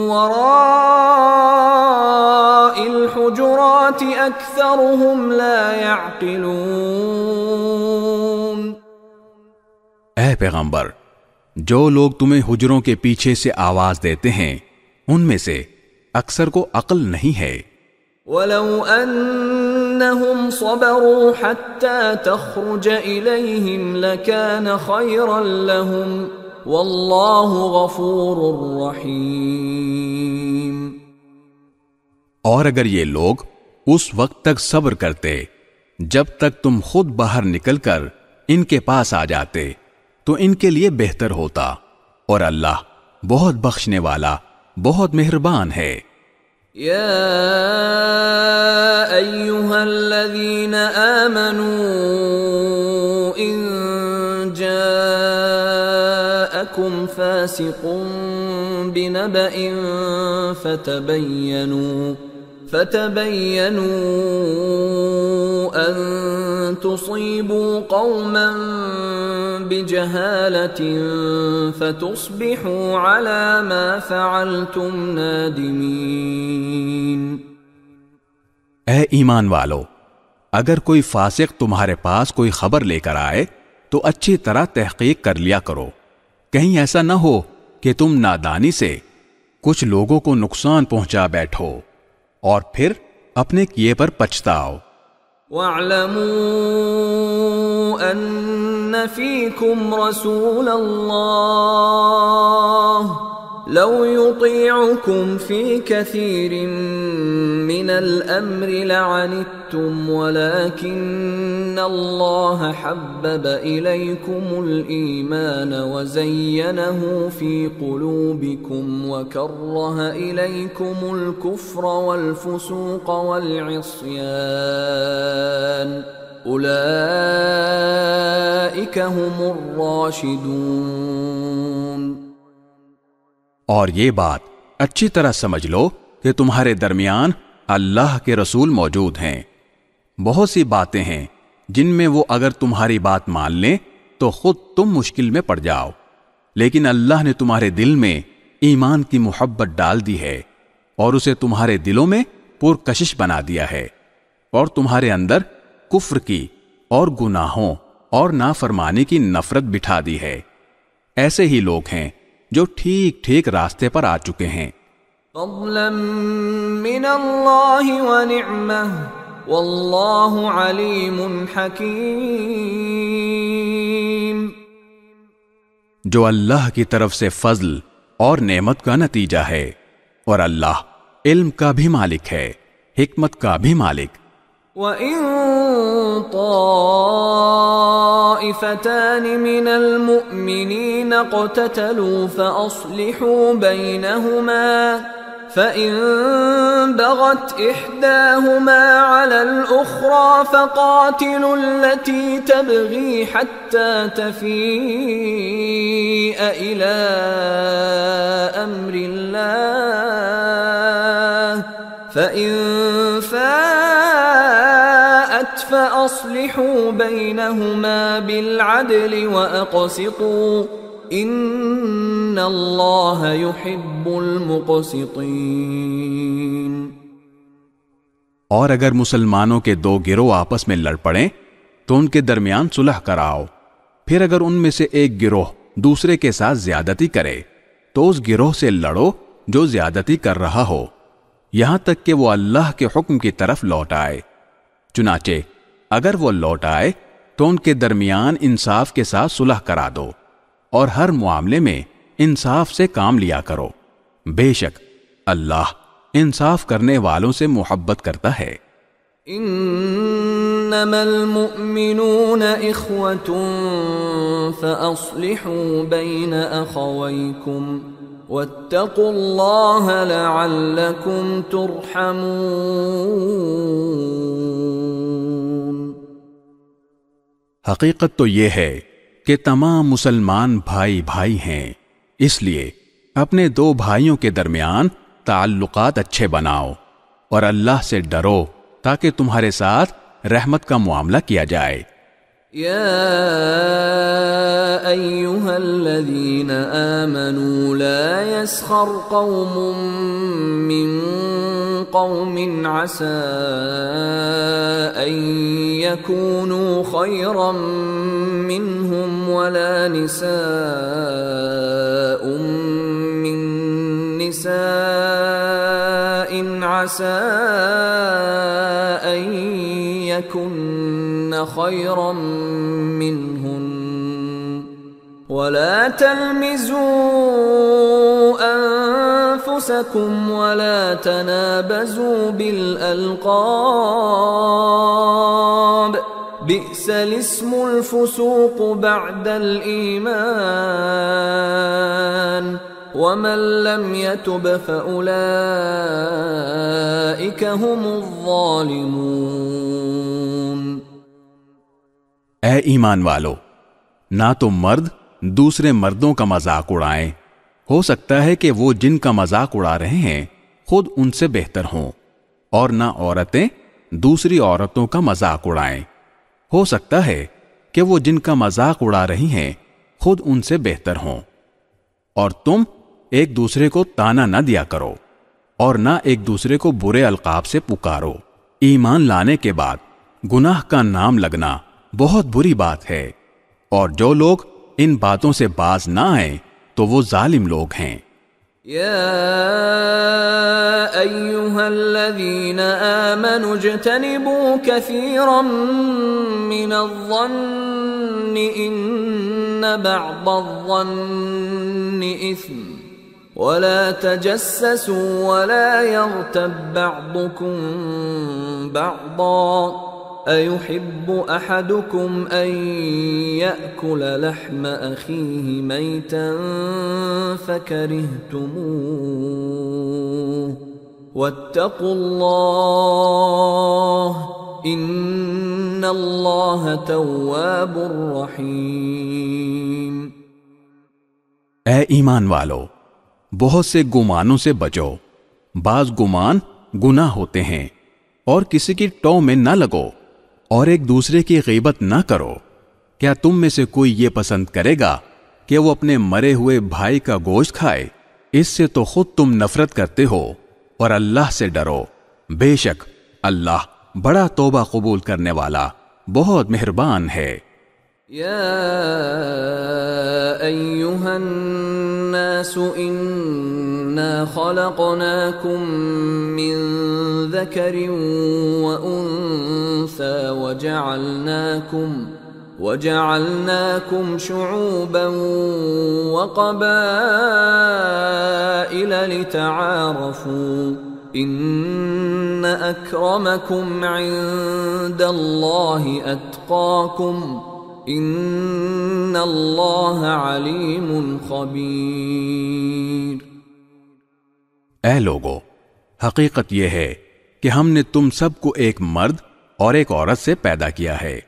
وراء الحجرات اكثرهم لا يعقلون۔ اے پیغمبر، جو لوگ تمہیں حجروں کے پیچھے سے آواز دیتے ہیں ان میں سے اکثر کو عقل نہیں ہے۔ وَلَوْ أَنَّهُمْ صَبَرُوا حَتَّى تَخْرُجَ إِلَيْهِمْ لَكَانَ خَيْرًا لَهُمْ وَاللَّهُ غَفُورٌ رَحِيمٌ۔ اور اگر یہ لوگ اس وقت تک صبر کرتے جب تک تم خود باہر نکل کر ان کے پاس آ جاتے تو ان کے لیے بہتر ہوتا، اور اللہ بہت بخشنے والا، بہت مہربان ہے۔ یا ایہا الذین آمنوا ان جاءکم فاسق بنبأ فتبینوا ان تصیبوا قوما بجہالة فتصبحوا على ما فعلتم نادمین۔ اے ایمان والو، اگر کوئی فاسق تمہارے پاس کوئی خبر لے کر آئے تو اچھی طرح تحقیق کر لیا کرو، کہیں ایسا نہ ہو کہ تم نادانی سے کچھ لوگوں کو نقصان پہنچا بیٹھو اور پھر اپنے کیے پر پچھتاؤ۔ وَاعْلَمُوا أَنَّ فِيكُمْ رَسُولَ اللَّهِ لو يطيعكم في كثير من الأمر لعنتم ولكن الله حبب إليكم الإيمان وزينه في قلوبكم وكره إليكم الكفر والفسوق والعصيان أولئك هم الراشدون۔ اور یہ بات اچھی طرح سمجھ لو کہ تمہارے درمیان اللہ کے رسول موجود ہیں۔ بہت سی باتیں ہیں جن میں وہ اگر تمہاری بات مان لیں تو خود تم مشکل میں پڑ جاؤ، لیکن اللہ نے تمہارے دل میں ایمان کی محبت ڈال دی ہے اور اسے تمہارے دلوں میں پرکشش بنا دیا ہے، اور تمہارے اندر کفر کی اور گناہوں اور نافرمانی کی نفرت بٹھا دی ہے۔ ایسے ہی لوگ ہیں جو ٹھیک ٹھیک راستے پر آ چکے ہیں۔ فضلا من اللہ ونعمہ واللہ علیم حکیم۔ جو اللہ کی طرف سے فضل اور نعمت کا نتیجہ ہے، اور اللہ علم کا بھی مالک ہے، حکمت کا بھی مالک۔ وَإِن طَائِفَتَانِ مِنَ الْمُؤْمِنِينَ اقْتَتَلُوا فَأَصْلِحُوا بَيْنَهُمَا فَإِن بَغَتْ إِحْدَاهُمَا عَلَى الْأُخْرَى فَقَاتِلُوا الَّتِي تَبْغِي حَتَّى تَفِيءَ إِلَى أَمْرِ اللَّهِ فَإِن فَاءَتْ فَأَصْلِحُوا بَيْنَهُمَا بِالْعَدْلِ وَأَقْسِطُوا إِنَّ اللَّهَ يُحِبُّ الْمُقْسِطِينَ۔ اور اگر مسلمانوں کے دو گروہ آپس میں لڑ پڑیں تو ان کے درمیان صلح کراؤ، پھر اگر ان میں سے ایک گروہ دوسرے کے ساتھ زیادتی کرے تو اس گروہ سے لڑو جو زیادتی کر رہا ہو، یہاں تک کہ وہ اللہ کے حکم کی طرف لوٹ آئے۔ چنانچہ اگر وہ لوٹ آئے تو ان کے درمیان انصاف کے ساتھ صلح کرا دو، اور ہر معاملے میں انصاف سے کام لیا کرو، بے شک اللہ انصاف کرنے والوں سے محبت کرتا ہے۔ انما المؤمنون اخوة فاصلحوا بين اخويكم واتقوا الله لعلكم ترحمون۔ حقیقت تو یہ ہے کہ تمام مسلمان بھائی بھائی ہیں، اس لیے اپنے دو بھائیوں کے درمیان تعلقات اچھے بناؤ اور اللہ سے ڈرو تاکہ تمہارے ساتھ رحمت کا معاملہ کیا جائے۔ يا أيها الذين آمنوا لا يسخر قوم من قوم عسى أن يكونوا خيرا منهم ولا نساء من نساء عسى أن يكن خيرا منهن ولا تلمزوا أنفسكم ولا تنابزوا بالألقاب بئس الاسم الفسوق بعد الإيمان ومن لم يتب فأولئك هم الظالمون۔ اے ایمان والو، نہ تو مرد دوسرے مردوں کا مذاق اڑائیں، ہو سکتا ہے کہ وہ جن کا مذاق اڑا رہے ہیں خود ان سے بہتر ہوں، اور نہ عورتیں دوسری عورتوں کا مذاق اڑائیں، ہو سکتا ہے کہ وہ جن کا مذاق اڑا رہی ہیں خود ان سے بہتر ہوں۔ اور تم ایک دوسرے کو تانا نہ دیا کرو اور نہ ایک دوسرے کو برے القاب سے پکارو۔ ایمان لانے کے بعد گناہ کا نام لگنا بہت بری بات ہے، اور جو لوگ ان باتوں سے باز نہ آئیں تو وہ ظالم لوگ ہیں۔ يا أيها الذين آمنوا اجتنبوا كثيرا من الظن إن بعض الظن إثم ولا تجسسوا ولا يغتب بعضكم بعضا أيحب أحدكم أن يأكل لحم أخيه ميتا فكرهتموه واتقوا الله إن الله تواب رحيم۔ اے ایمان والو، بہت سے گمانوں سے بچو، بعض گمان گناہ ہوتے ہیں، اور کسی کی ٹو میں نہ لگو، اور ایک دوسرے کی غیبت نہ کرو۔ کیا تم میں سے کوئی یہ پسند کرے گا کہ وہ اپنے مرے ہوئے بھائی کا گوشت کھائے؟ اس سے تو خود تم نفرت کرتے ہو، اور اللہ سے ڈرو، بے شک اللہ بڑا توبہ قبول کرنے والا بہت مہربان ہے۔ يا أيها الناس إنا خلقناكم من ذكر وأنثى وجعلناكم شعوبا وقبائل لتعارفوا إن أكرمكم عند الله أتقاكم ان اللہ علیم خبیر۔ اے لوگو، حقیقت یہ ہے کہ ہم نے تم سب کو ایک مرد اور ایک عورت سے پیدا کیا ہے،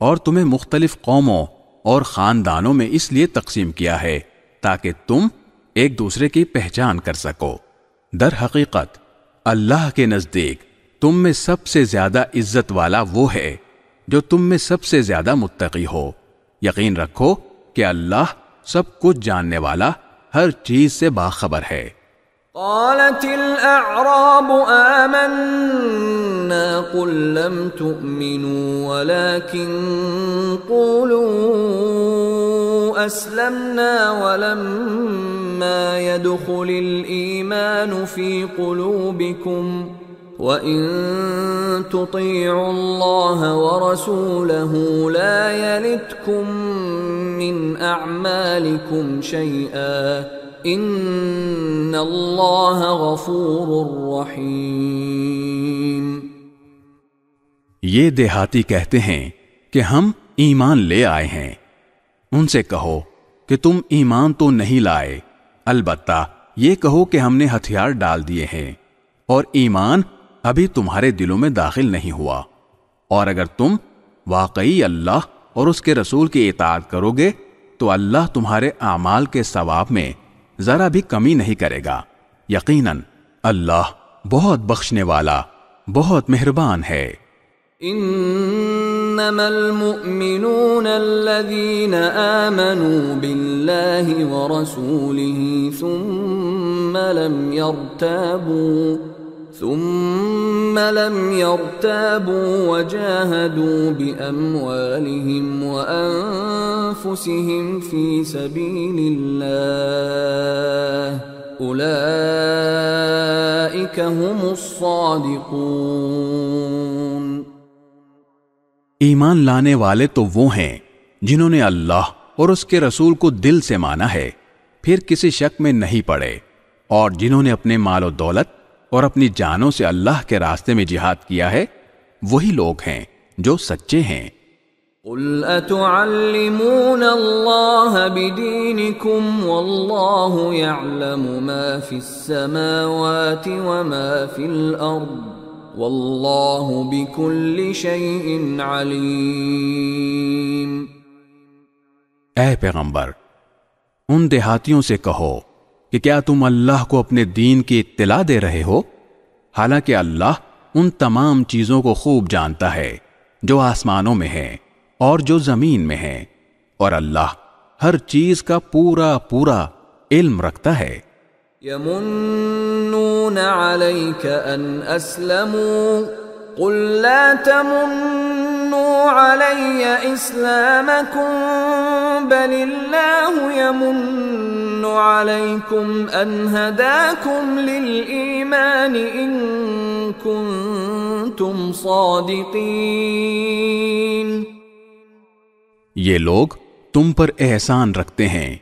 اور تمہیں مختلف قوموں اور خاندانوں میں اس لیے تقسیم کیا ہے تاکہ تم ایک دوسرے کی پہچان کر سکو۔ در حقیقت اللہ کے نزدیک تم میں سب سے زیادہ عزت والا وہ ہے جو تم میں سب سے زیادہ متقی ہو۔ یقین رکھو کہ اللہ سب کچھ جاننے والا ہر چیز سے باخبر ہے۔ قالت الاعراب آمنا قل لم تؤمنوا ولكن قولوا اسلمنا ولما يدخل الايمان في قلوبكم وَإِن تُطِيعُوا اللَّهَ وَرَسُولَهُ لَا يَلِتْكُم مِّنْ أَعْمَالِكُمْ شَيْئًا إِنَّ اللَّهَ غَفُورٌ رَّحِيمٌ۔ یہ دیہاتی کہتے ہیں کہ ہم ایمان لے آئے ہیں۔ ان سے کہو کہ تم ایمان تو نہیں لائے، البتہ یہ کہو کہ ہم نے ہتھیار ڈال دیے ہیں، اور ایمان ابھی تمہارے دلوں میں داخل نہیں ہوا، اور اگر تم واقعی اللہ اور اس کے رسول کی اطاعت کرو گے تو اللہ تمہارے اعمال کے ثواب میں ذرا بھی کمی نہیں کرے گا۔ یقیناً اللہ بہت بخشنے والا بہت مہربان ہے۔ انما المؤمنون الذين آمنوا بالله ورسوله ثم لم يرتابوا وجاهدوا بأموالهم وأنفسهم في سبيل الله أولئك هم الصادقون۔ ایمان لانے والے تو وہ ہیں جنہوں نے اللہ اور اس کے رسول کو دل سے مانا ہے، پھر کسی شک میں نہیں پڑے، اور جنہوں نے اپنے مال و دولت اور اپنی جانوں سے اللہ کے راستے میں جہاد کیا ہے، وہی لوگ ہیں جو سچے ہیں۔ قل اتعلمون اللہ بدینکم واللہ یعلم ما فی السماوات وما فی الارض واللہ بکل شیء علیم۔ اے پیغمبر، ان دیہاتیوں سے کہو کہ کیا تم اللہ کو اپنے دین کی اطلاع دے رہے ہو، حالانکہ اللہ ان تمام چیزوں کو خوب جانتا ہے جو آسمانوں میں ہیں اور جو زمین میں ہیں، اور اللہ ہر چیز کا پورا پورا علم رکھتا ہے۔ یمنون علیک ان اسلموا قل لا تمنوا علی اسلامکم بل اللہ یمن علیکم ان ہداکم للایمان ان کنتم صادقین۔ یہ لوگ تم پر احسان رکھتے ہیں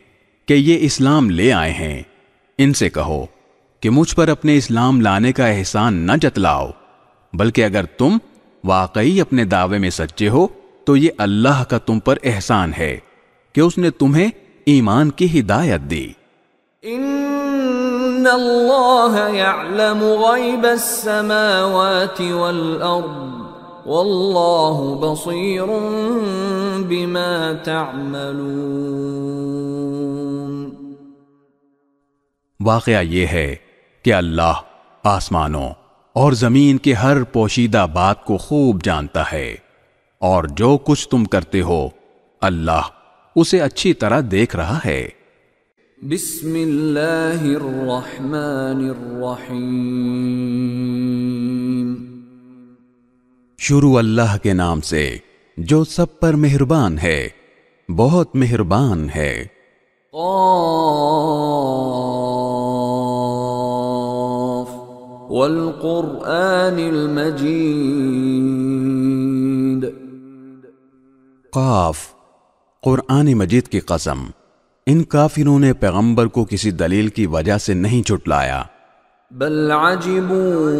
کہ یہ اسلام لے آئے ہیں، ان سے کہو کہ مجھ پر اپنے اسلام لانے کا احسان نہ جتلاؤ، بلکہ اگر تم واقعی اپنے دعوے میں سچے ہو تو یہ اللہ کا تم پر احسان ہے کہ اس نے تمہیں ایمان کی ہدایت دی۔ ان اللہ یعلم غیب السماوات والارض واللہ بصیر بما تعملون۔ واقعہ یہ ہے کہ اللہ آسمانوں اور زمین کے ہر پوشیدہ بات کو خوب جانتا ہے، اور جو کچھ تم کرتے ہو اللہ اسے اچھی طرح دیکھ رہا ہے۔ بسم اللہ الرحمن الرحیم۔ شروع اللہ کے نام سے جو سب پر مہربان ہے، بہت مہربان ہے۔ قاف والقرآن المجید۔ قاف، قرآن مجید کی قسم، ان کافروں نے پیغمبر کو کسی دلیل کی وجہ سے نہیں جھٹلایا۔ بل عجبوا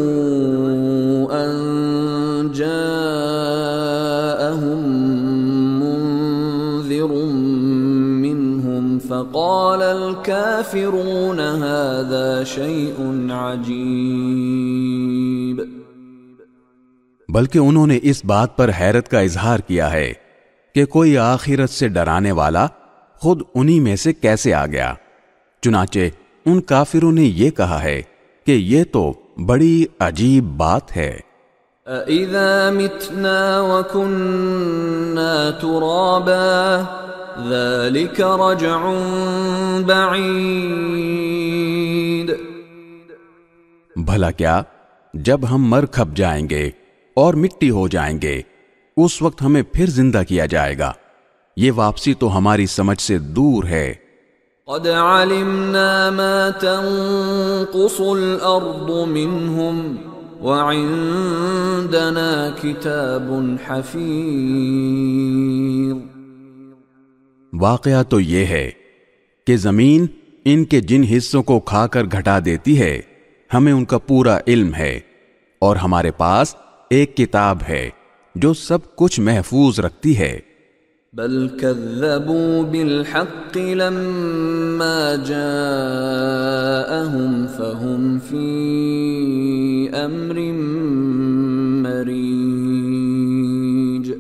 ان جاءهم منذر منهم فقال الكافرون هذا شيء عجيب۔ بلکہ انہوں نے اس بات پر حیرت کا اظہار کیا ہے کہ کوئی آخرت سے ڈرانے والا خود انہی میں سے کیسے آ گیا۔ چنانچہ ان کافروں نے یہ کہا ہے کہ یہ تو بڑی عجیب بات ہے۔ أَإِذَا مِتْنَا وَكُنَّا تُرَابًا ذَلِكَ رَجْعٌ بَعِيدٌ۔ بھلا کیا جب ہم مر کھپ جائیں گے اور مٹی ہو جائیں گے اس وقت ہمیں پھر زندہ کیا جائے گا؟ یہ واپسی تو ہماری سمجھ سے دور ہے۔ قد علمنا ما تنقص الارض منهم وعندنا کتاب حفیظ۔ واقعہ تو یہ ہے کہ زمین ان کے جن حصوں کو کھا کر گھٹا دیتی ہے ہمیں ان کا پورا علم ہے، اور ہمارے پاس ایک کتاب ہے جو سب کچھ محفوظ رکھتی ہے۔ بل كذبوا بالحق لما جاءهم فهم في امر مريج۔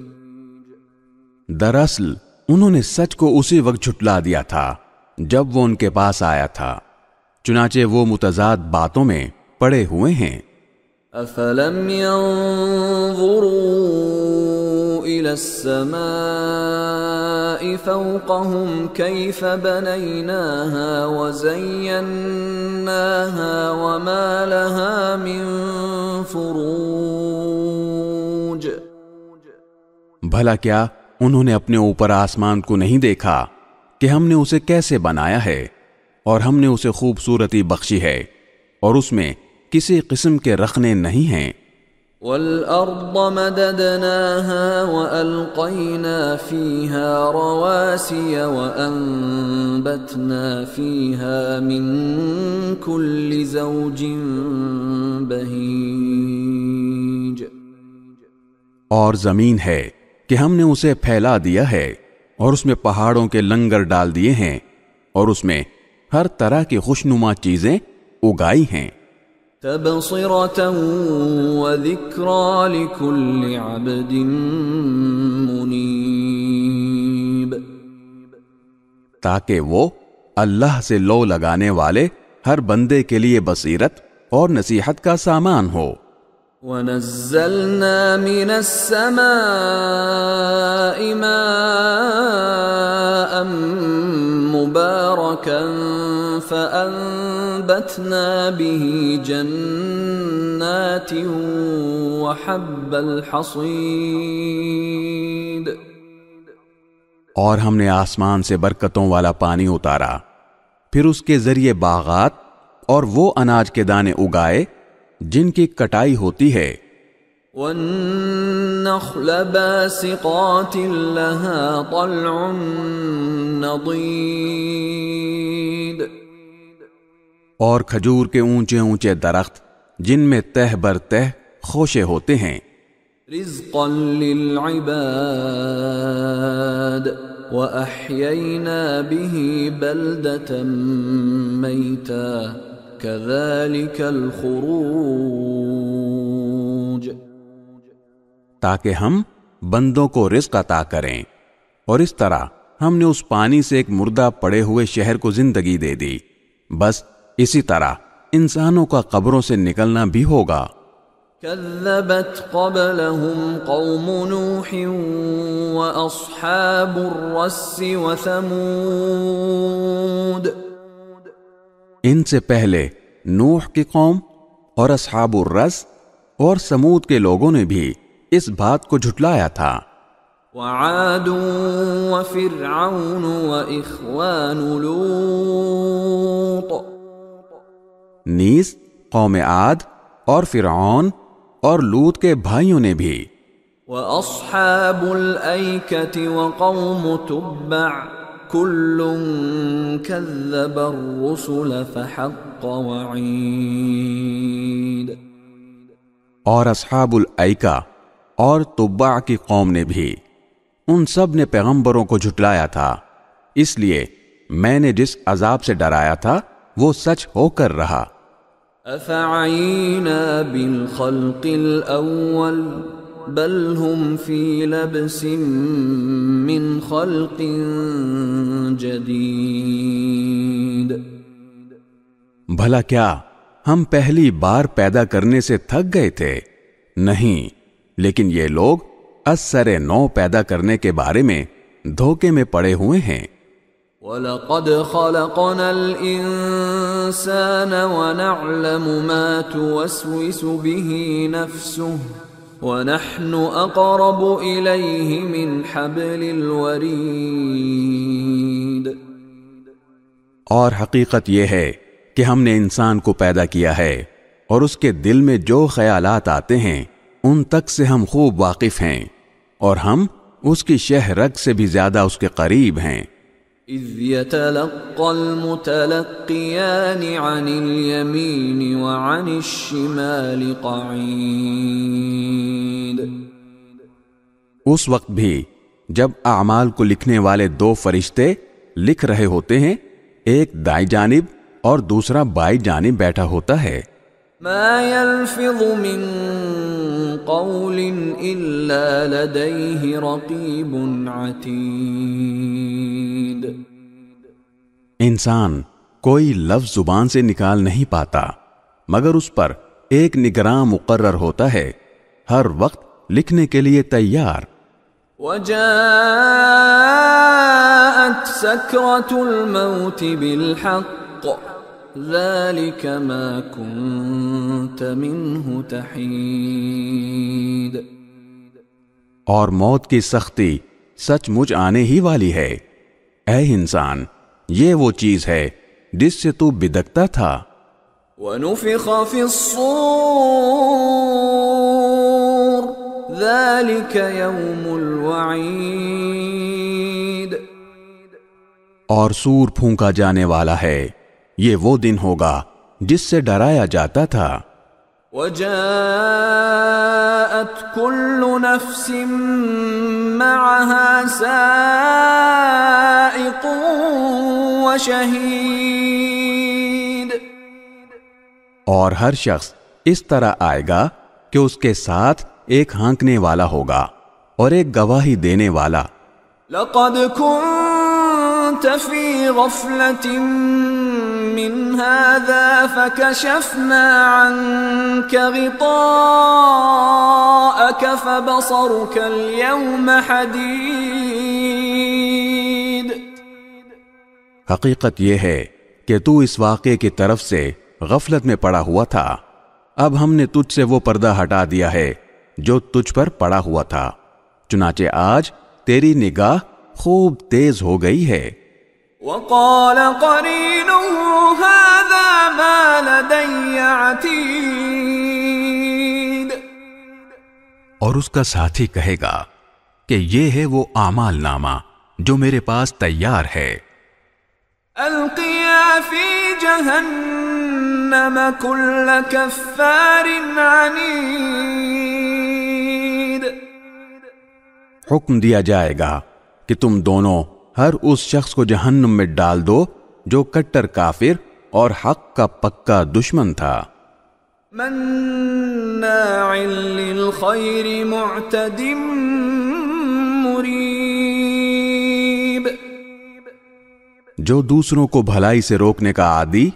دراصل انہوں نے سچ کو اسی وقت جھٹلا دیا تھا جب وہ ان کے پاس آیا تھا، چنانچہ وہ متضاد باتوں میں پڑے ہوئے ہیں۔ افلم ينظروا الى السماء فوقهم كيف بنيناها وزيناها وما لها من فروج۔ بھلا کیا انہوں نے اپنے اوپر آسمان کو نہیں دیکھا کہ ہم نے اسے کیسے بنایا ہے، اور ہم نے اسے خوبصورتی بخشی ہے، اور اس میں کسی قسم کے رخنے نہیں ہیں۔ والارض مددناها والقينا فيها رواسي وانبتنا فيها من كل زوج بهيج۔ اور زمین ہے کہ ہم نے اسے پھیلا دیا ہے، اور اس میں پہاڑوں کے لنگر ڈال دیے ہیں، اور اس میں ہر طرح کی خوشنما چیزیں اگائی ہیں۔ تبصرة وذكرى لكل عبد منيب۔ تاکہ وہ اللہ سے لو لگانے والے ہر بندے کے لیے بصیرت اور نصیحت کا سامان ہو۔ وَنَزَّلْنَا مِنَ السَّمَاءِ مَاءً مُبَارَكًا فَأَنبَتْنَا بِهِ جَنَّاتٍ وَحَبَّ الْحَصِيدِ۔ اور ہم نے آسمان سے برکتوں والا پانی اتارا، پھر اس کے ذریعے باغات اور وہ اناج کے دانے اگائے جن کی کٹائی ہوتی ہے۔ وَالنَّخْلَ بَاسِقَاتٍ لَهَا طَلْعٌ نَضِيدٌ۔ اور کھجور کے اونچے اونچے درخت جن میں تہ بر تہ خوشے ہوتے ہیں، رزقا للعباد وأحيينا به بلدة ميتا كذلك الخروج، تاکہ ہم بندوں کو رزق عطا کریں، اور اس طرح ہم نے اس پانی سے ایک مردہ پڑے ہوئے شہر کو زندگی دے دی، بس اسی طرح انسانوں کا قبروں سے نکلنا بھی ہوگا۔ كذبت قبلهم قوم نوح وأصحاب الرس وثمود، ان سے پہلے نوح کی قوم اور اصحاب الرس اور سمود کے لوگوں نے بھی اس بات کو جھٹلایا تھا، وعاد وفرعون وإخوان لوط، نیز قوم عاد اور فرعون اور لوط کے بھائیوں نے بھی، وأصحاب الأيكة وقوم تبع كل كذب الرسل فحق وعید، اور اصحاب الایکہ اور تبع کی قوم نے بھی، ان سب نے پیغمبروں کو جھٹلایا تھا، اس لیے میں نے جس عذاب سے ڈرایا تھا وہ سچ ہو کر رہا۔ افعینا بالخلق الاول بل هم فی لبس من خلق جدید، بھلا کیا ہم پہلی بار پیدا کرنے سے تھک گئے تھے؟ نہیں، لیکن یہ لوگ اثر نو پیدا کرنے کے بارے میں دھوکے میں پڑے ہوئے ہیں۔ وَلَقَدْ خَلَقْنَا الْإِنسَانَ وَنَعْلَمُ مَا تُوَسْوِسُ بِهِ نَفْسُهُ وَنَحْنُ أَقْرَبُ إِلَيْهِ مِنْ حَبْلِ الْوَرِيدِ، اور حقیقت یہ ہے کہ ہم نے انسان کو پیدا کیا ہے اور اس کے دل میں جو خیالات آتے ہیں ان تک سے ہم خوب واقف ہیں، اور ہم اس کی شہ رگ سے بھی زیادہ اس کے قریب ہیں۔ اذ يتلقى المتلقيان عن اليمين وعن الشمال قعيد، اس وقت بھی جب اعمال کو لکھنے والے دو فرشتے لکھ رہے ہوتے ہیں، ایک دائیں جانب اور دوسرا بائیں جانب بیٹھا ہوتا ہے۔ ما يلفظ من قول الا لديه رقيب عتيد، انسان کوئی لفظ زبان سے نکال نہیں پاتا مگر اس پر ایک نگراں مقرر ہوتا ہے، ہر وقت لکھنے کے لیے تیار۔ وجاءت سكرة الموت بالحق ذلك ما كنت منه تحيد، اور موت کی سختی سچ مچ آنے ہی والی ہے، اے انسان یہ وہ چیز ہے جس سے تو بدکتا تھا۔ وَنُفِخَ فِي الصُّورِ ذَلِكَ يَوْمُ الْوَعِيدِ، اور سور پھونکا جانے والا ہے، یہ وہ دن ہوگا جس سے ڈرایا جاتا تھا۔ وَجَاءَتْ كُلُّ نَفْسٍ مَّعَهَا سَائِقٌ وَشَهِيدٌ، اور ہر شخص اس طرح آئے گا کہ اس کے ساتھ ایک ہانکنے والا ہوگا اور ایک گواہی دینے والا۔ لَقَدْ كُنْتَ فِي غَفْلَةٍ مِّنْ هَذَا فَكَشَفْنَا عَنْكَ غِطَاءَكَ فَبَصَرُكَ الْيَوْمَ حَدِيدٌ، حقیقت یہ ہے کہ تو اس واقعے کی طرف سے غفلت میں پڑا ہوا تھا، اب ہم نے تجھ سے وہ پردہ ہٹا دیا ہے جو تجھ پر پڑا ہوا تھا، چنانچہ آج تیری نگاہ خوب تیز ہو گئی ہے۔ وَقَالَ قَرِينُهُ هَذَا مَا لَدَيَّ عَتِيدٌ، اور اس کا ساتھی کہے گا کہ یہ ہے وہ اعمال نامہ جو میرے پاس تیار ہے۔ الْقِيَا فِي جَهَنَّمَ كُلَّ كَفَّارٍ عَنِيدٍ۔ حکم دیا جائے گا کہ تم دونوں ہر اس شخص کو جہنم میں ڈال دو جو کٹر کافر اور حق کا پکا دشمن تھا۔ مناع للخير معتد مریب، جو دوسروں کو بھلائی سے روکنے کا عادی،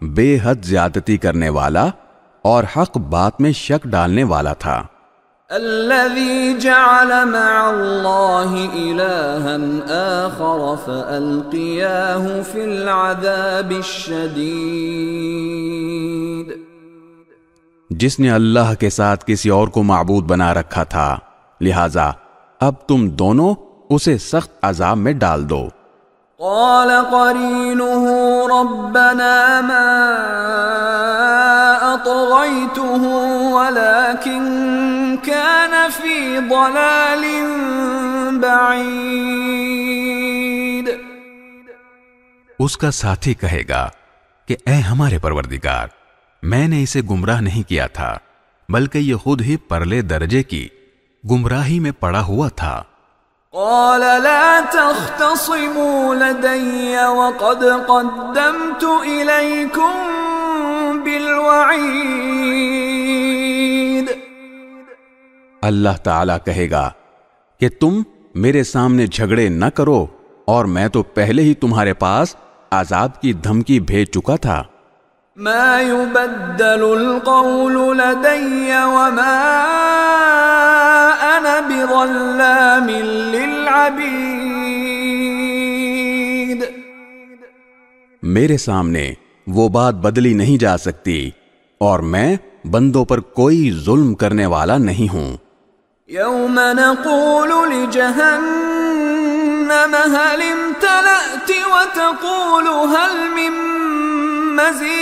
بے حد زیادتی کرنے والا اور حق بات میں شک ڈالنے والا تھا۔ الذي جعل مع الله إلها آخر فألقياه في العذاب الشديد، جس نے اللہ کے ساتھ کسی اور کو معبود بنا رکھا تھا، لہذا اب تم دونوں اسے سخت عذاب میں ڈال دو۔ قال قرينه ربنا ما أطغيته ولكن كان في ضلال بعيد۔ اس کا ساتھی کہے گا کہ اے ہمارے پروردگار، میں نے اسے گمراہ نہیں کیا تھا بلکہ یہ خود ہی پرلے درجے کی گمراہی میں پڑا ہوا تھا۔ قال لا تختصموا لدي وقد قدمت إليكم بالوعيد۔ اللہ تعالیٰ کہے گا کہ تم میرے سامنے جھگڑے نہ کرو، اور میں تو پہلے ہی تمہارے پاس عذاب کی دھمکی بھیج چکا تھا۔ ما يبدل القول لدي وما أنا بظلام للعبيد۔ میرے سامنے وہ بات بدلی نہیں جا سکتی، اور میں بندوں پر کوئی ظلم کرنے والا نہیں ہوں۔ يوم نقول لجهنم هل امتلأت وتقول هل من مزید۔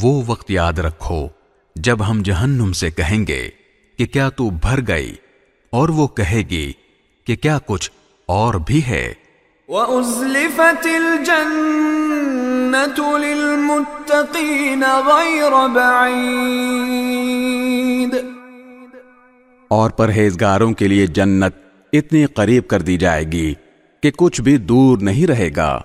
وہ وقت یاد رکھو جب ہم جہنم سے کہیں گے کہ کیا تو بھر گئی، اور وہ کہے گی کہ کیا کچھ اور بھی ہے۔ وَأُزْلِفَتِ الْجَنَّةُ لِلْمُتَّقِينَ غَيْرَ بَعِيدٍ، اور پرہیزگاروں کے لیے جنت اتنی قریب کر دی جائے گی کہ کچھ بھی دور نہیں رہے گا۔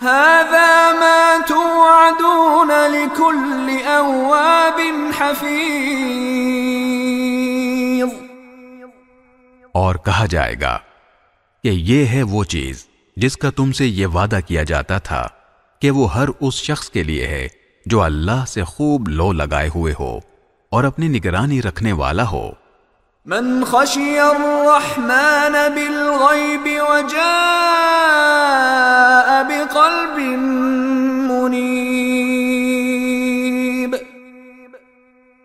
هَذَا مَا تُوعَدُونَ لِكُلِّ أَوَّابٍ حَفِيظٍ۔ اور کہا جائے گا کہ یہ ہے وہ چیز جس کا تم سے یہ وعدہ کیا جاتا تھا کہ وہ ہر اس شخص کے لیے ہے جو اللہ سے خوب لو لگائے ہوئے ہو اور اپنی نگرانی رکھنے والا ہو۔ من خشی الرحمن بالغیب وجاء بقلب منیب،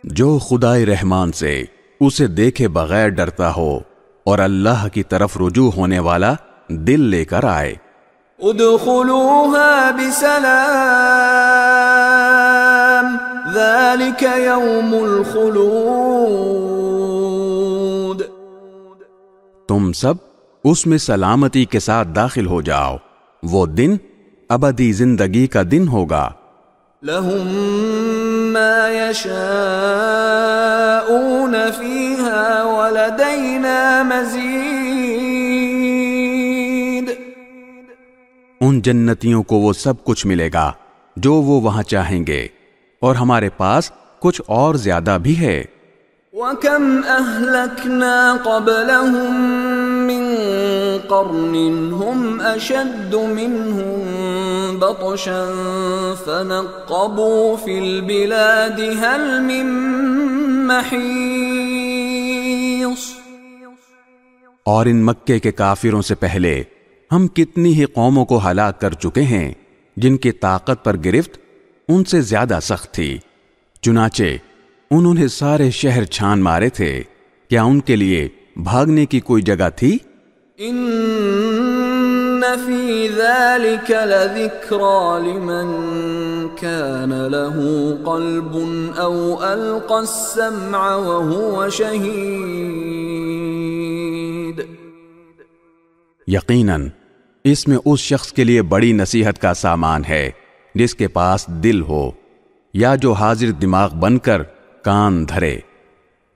جو خدائے رحمان سے اسے دیکھے بغیر ڈرتا ہو اور اللہ کی طرف رجوع ہونے والا دل لے کر آئے۔ ادخلوها بسلام ذلك يوم الخلود، تم سب اس میں سلامتی کے ساتھ داخل ہو جاؤ، وہ دن ابدی زندگی کا دن ہوگا۔ لهم ما يشاءون فيها ولدينا مزيد، ان جنتیوں کو وہ سب کچھ ملے گا جو وہ وہاں چاہیں گے، اور ہمارے پاس کچھ اور زیادہ بھی ہے۔ وَكَمْ أَهْلَكْنَا قَبْلَهُمْ مِنْ قَرْنٍ هُمْ أَشَدُّ مِنْهُمْ بَطْشًا فَنَقَّبُوا فِي الْبِلَادِ هَلْ مِنْ مَحِيصٍ۔ اور ان مکے کے کافروں سے پہلے ہم کتنی ہی قوموں کو ہلاک کر چکے ہیں جن کی طاقت پر گرفت ان سے زیادہ سخت تھی، چنانچہ انہوں نے سارے شہر چھان مارے تھے، کیا ان کے لیے بھاگنے کی کوئی جگہ تھی؟ ان فی ذلک لذکری لمن کان له قلب او القى السمع وهو شہید۔ یقیناً اس میں اس شخص کے لیے بڑی نصیحت کا سامان ہے جس کے پاس دل ہو یا جو حاضر دماغ بن کر کان دھرے۔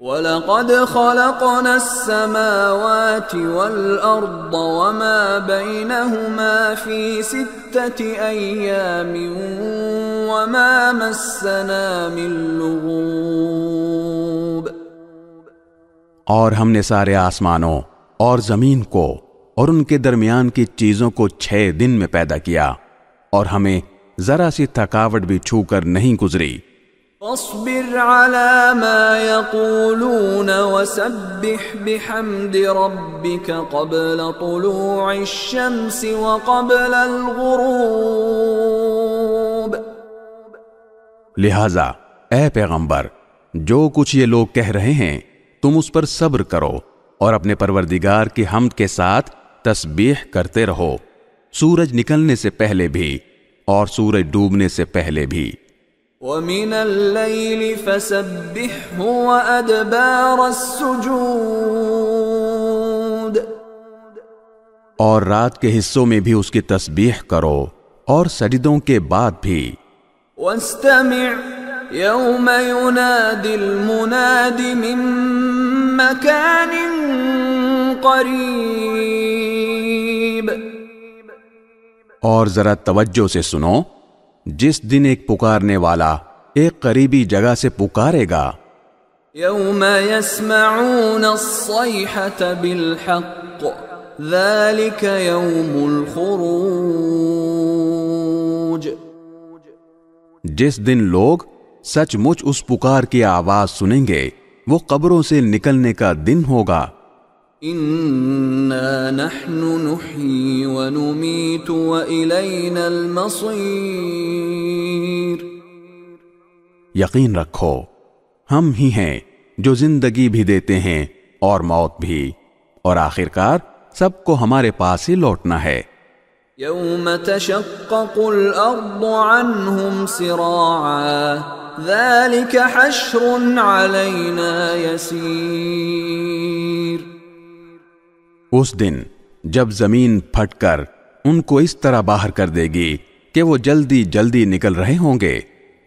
وَلَقَدْ خَلَقْنَا السَّمَاوَاتِ وَالْأَرْضَ وَمَا بَيْنَهُمَا فِي 6 أَيَّامٍ وَمَا مَسَّنَا مِن لُغُوبٍ۔ اور ہم نے سارے آسمانوں اور زمین کو اور ان کے درمیان کی چیزوں کو 6 دن میں پیدا کیا اور ہمیں ذرا سی تھکاوٹ بھی چھو کر نہیں گزری۔ فاصبر على ما يقولون وسبح بحمد ربك قبل طلوع الشمس وقبل الغروب۔ لہذا اے پیغمبر، جو کچھ یہ لوگ کہہ رہے ہیں تم اس پر صبر کرو اور اپنے پروردگار کی حمد کے ساتھ تسبیح کرتے رہو، سورج نکلنے سے پہلے بھی اور سورج ڈوبنے سے پہلے بھی۔ وَمِنَ اللَّيْلِ فَسَبِّحْهُ وَأَدْبَارَ السُّجُودِ۔ اور رات کے حصوں میں بھی اس کی تسبیح کرو اور سجدوں کے بعد بھی۔ وَاسْتَمِعْ يَوْمَ يُنَادِ الْمُنَادِ مِن مَّكَانٍ قَرِيبٍ۔ اور ذرا توجہ سے سنو، جس دن ایک پکارنے والا ایک قریبی جگہ سے پکارے گا۔ يَوْمَ يَسْمَعُونَ الصَّيْحَةَ بِالْحَقِّ ذَلِكَ يَوْمُ الْخُرُوجِ۔ جس دن لوگ سچ مچ اس پکار کی آواز سنیں گے وہ قبروں سے نکلنے کا دن ہوگا۔ إِنَّا نَحْنُ نُحْيِي وَنُمِيتُ وَإِلَيْنَا الْمَصِيرُ۔ یقین رکھو ہم ہی ہیں جو زندگی بھی دیتے ہیں اور موت بھی، اور آخرکار سب کو ہمارے پاس ہی لوٹنا ہے۔ يَوْمَ تَشَقَّقُ الْأَرْضُ عَنْهُمْ سِرَاعًا ذَلِكَ حَشْرٌ عَلَيْنَا يَسِيرٌ۔ اس دن جب زمین پھٹ کر ان کو اس طرح باہر کر دے گی کہ وہ جلدی جلدی نکل رہے ہوں گے،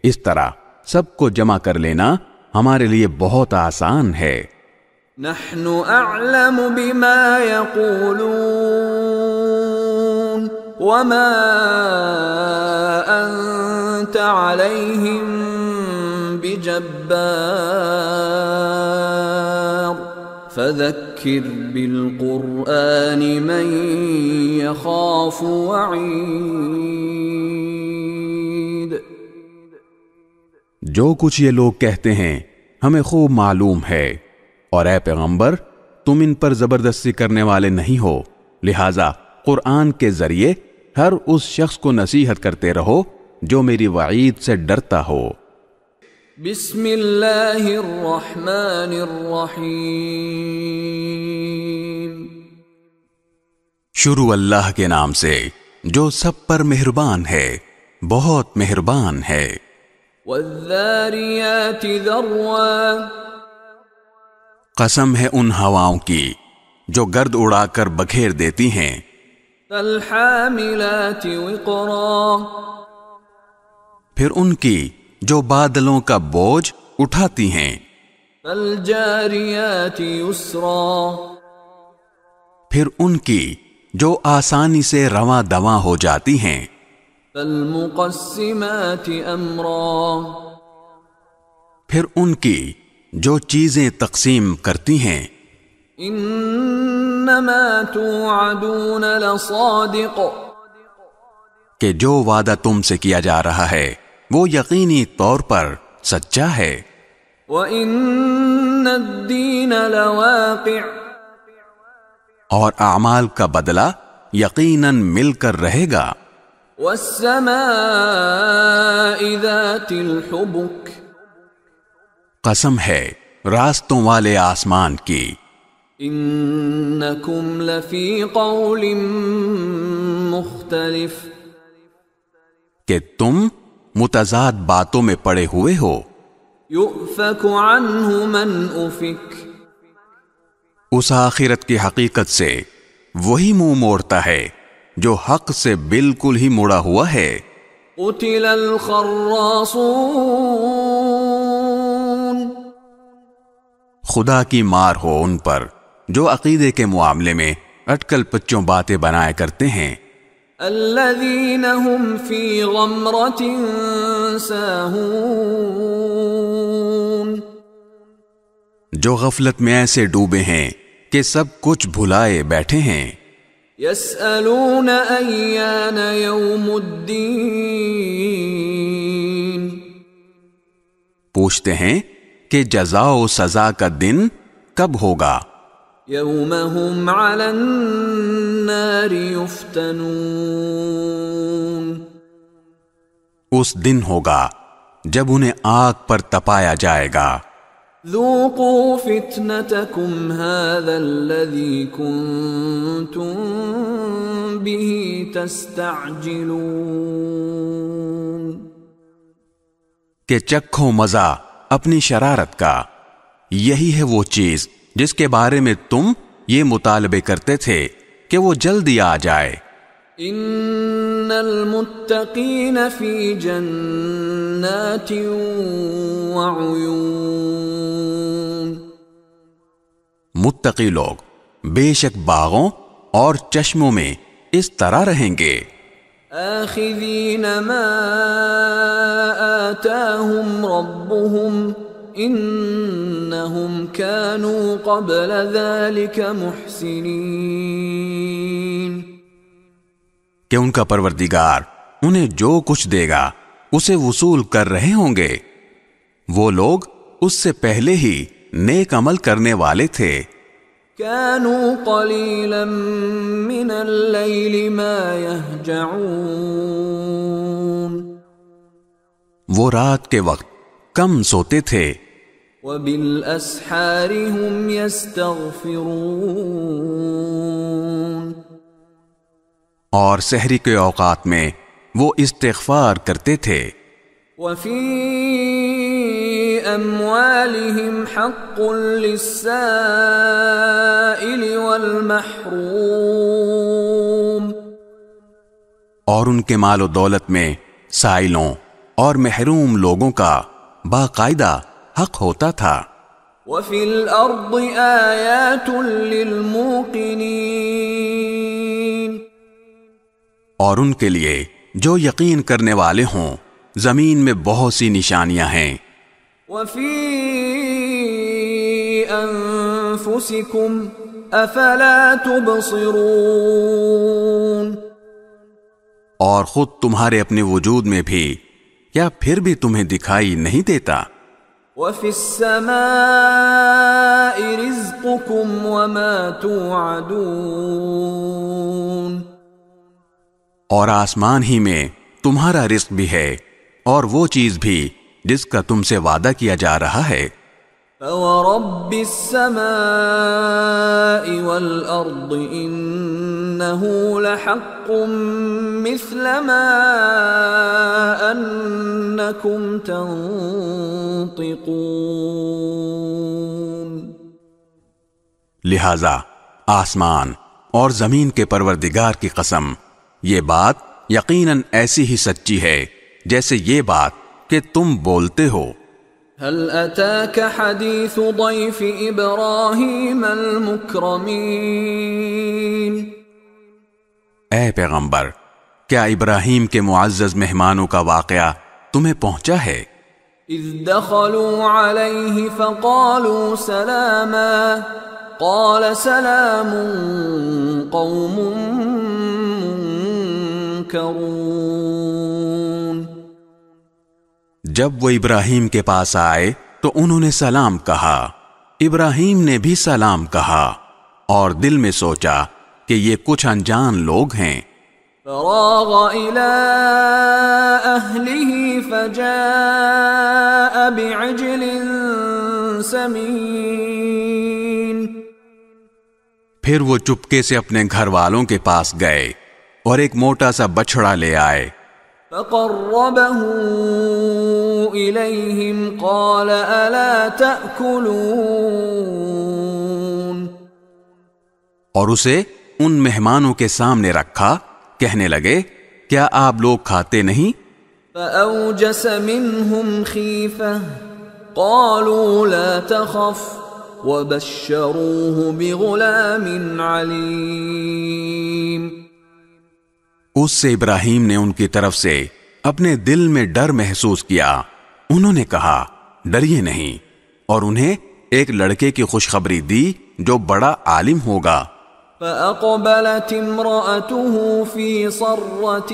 اس طرح سب کو جمع کر لینا ہمارے لیے بہت آسان ہے۔ نحن اعلم بما يقولون وما انت عليهم بجبار فذكر بالقرآن من يخاف وعید۔ جو کچھ یہ لوگ کہتے ہیں ہمیں خوب معلوم ہے، اور اے پیغمبر تم ان پر زبردستی کرنے والے نہیں ہو، لہذا قرآن کے ذریعے ہر اس شخص کو نصیحت کرتے رہو جو میری وعید سے ڈرتا ہو۔ بسم اللہ الرحمن الرحیم۔ شروع اللہ کے نام سے جو سب پر مہربان ہے، بہت مہربان ہے۔ والذاریات ذروا، قسم ہے ان ہواؤں کی جو گرد اڑا کر بکھیر دیتی ہیں۔ فالحاملات وقرا، پھر ان کی جو بادلوں کا بوجھ اٹھاتی ہیں۔ فالجاریات یسرا، پھر ان کی جو آسانی سے رواں دواں ہو جاتی ہیں۔ فالمقسمات امرا، پھر ان کی جو چیزیں تقسیم کرتی ہیں۔ انما توعدون لصادق، کہ جو وعدہ تم سے کیا جا رہا ہے وہ یقینی طور پر سچا ہے۔ وَإِنَّ الدِّينَ لَوَاقِعٌ، اور اعمال کا بدلہ یقیناً مل کر رہے گا۔ وَالسَّمَاءِ ذَاتِ الْحُبُكِ، قسم ہے راستوں والے آسمان کی۔ إِنَّكُمْ لَفِي قَوْلٍ مُخْتَلِفٍ، کہ تم متضاد باتوں میں پڑے ہوئے ہو۔ يُؤْفَكُ عَنْهُ مَنْ أُفِكَ، اس آخرت کی حقیقت سے وہی منہ موڑتا ہے جو حق سے بالکل ہی مڑا ہوا ہے۔ قتل الخراصون، خدا کی مار ہو ان پر جو عقیدے کے معاملے میں اٹکل پچوں باتیں بنایا کرتے ہیں۔ الذین هم فی غمرۃ ساہون، جو غفلت میں ایسے ڈوبے ہیں کہ سب کچھ بھلائے بیٹھے ہیں۔ یسألون ایان یوم الدین، پوچھتے ہیں کہ جزا و سزا کا دن کب ہوگا۔ یوم هم علی النار یفتنون، اس دن ہوگا جب انہیں آگ پر تپایا جائے گا۔ ذوقوا فتنتکم هذا الذی کنتم به تستعجلون، کہ چکھو مزہ اپنی شرارت کا، یہی ہے وہ چیز جس کے بارے میں تم یہ مطالبے کرتے تھے کہ وہ جلدی آ جائے۔ ان المتقین فی جنات وعیون، متقی لوگ بے شک باغوں اور چشموں میں اس طرح رہیں گے۔ آخذین ما آتاہم ربهم انہم كانوا قبل ذلك محسنین، کہ ان کا پروردگار انہیں جو کچھ دے گا اسے وصول کر رہے ہوں گے، وہ لوگ اس سے پہلے ہی نیک عمل کرنے والے تھے۔ كانوا قلیلا من اللیل ما یہجعون، وہ رات کے وقت کم سوتے تھے، وبالاسحار هم یستغفرون، اور سحری کے اوقات میں وہ استغفار کرتے تھے۔ وفی اموالهم حق للسائل والمحروم، اور ان کے مال و دولت میں سائلوں اور محروم لوگوں کا باقاعدہ حق ہوتا تھا۔ وفی الارض آیات للموقنین، اور ان کے لیے جو یقین کرنے والے ہوں زمین میں بہت سی نشانیاں ہیں۔ وفی انفسکم افلا تبصرون، اور خود تمہارے اپنے وجود میں بھی کیا پھر بھی تمہیں دکھائی نہیں دیتا۔ وفی السماء رزقکم وما توعدون، اور آسمان ہی میں تمہارا رزق بھی ہے اور وہ چیز بھی جس کا تم سے وعدہ کیا جا رہا ہے۔ فورب السماء والارض انه لحق مثل ما انکم تنطقون، لہذا آسمان اور زمین کے پروردگار کی قسم، یہ بات یقیناً ایسی ہی سچی ہے جیسے یہ بات کہ تم بولتے ہو۔ هل اتاك حدیث ضیف ابراہیم المکرمین، اے پیغمبر، کیا ابراہیم کے معزز مہمانوں کا واقعہ تمہیں پہنچا ہے؟ اذ دخلوا علیہ فقالوا سلاما قال سلام قوم منکرون، جب وہ ابراہیم کے پاس آئے تو انہوں نے سلام کہا، ابراہیم نے بھی سلام کہا، اور دل میں سوچا کہ یہ کچھ انجان لوگ ہیں۔ فراغ إلى أهله فجاء بعجل سمين، پھر وہ چپکے سے اپنے گھر والوں کے پاس گئے اور ایک موٹا سا بچڑا لے آئے۔ فقربه إليهم قال ألا تأكلون، اور اسے ان مہمانوں کے سامنے رکھا کہنے لگے کیا آپ لوگ کھاتے نہیں؟ فأوجس منهم خيفة قالوا لا تخف وبشروه بغلام عليم. اس سے ابراہیم نے ان کی طرف سے اپنے دل میں ڈر محسوس کیا. انہوں نے کہا ڈریے نہیں، اور انہیں ایک لڑکے کی خوشخبری دی جو بڑا عالم ہوگا. فأقبلت امرأته في صرة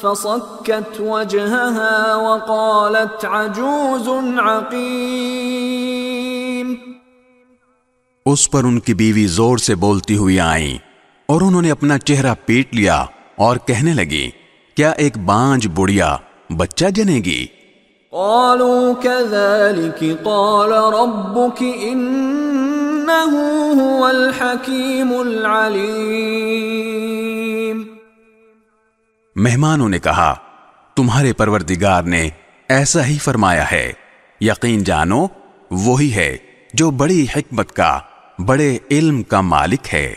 فصكت وجهها وقالت عجوز عقيم. اس پر ان کی بیوی زور سے بولتی ہوئی آئیں اور انہوں نے اپنا چہرہ پیٹ لیا اور کہنے لگی کیا ایک بانجھ بڑھیا بچہ جنے گی؟ قالوا كذلك قال ربك إنه هو الحكيم العليم. مہمانوں نے کہا تمہارے پروردگار نے ایسا ہی فرمایا ہے، یقین جانو وہی ہے جو بڑی حکمت کا، بڑے علم کا مالک ہے.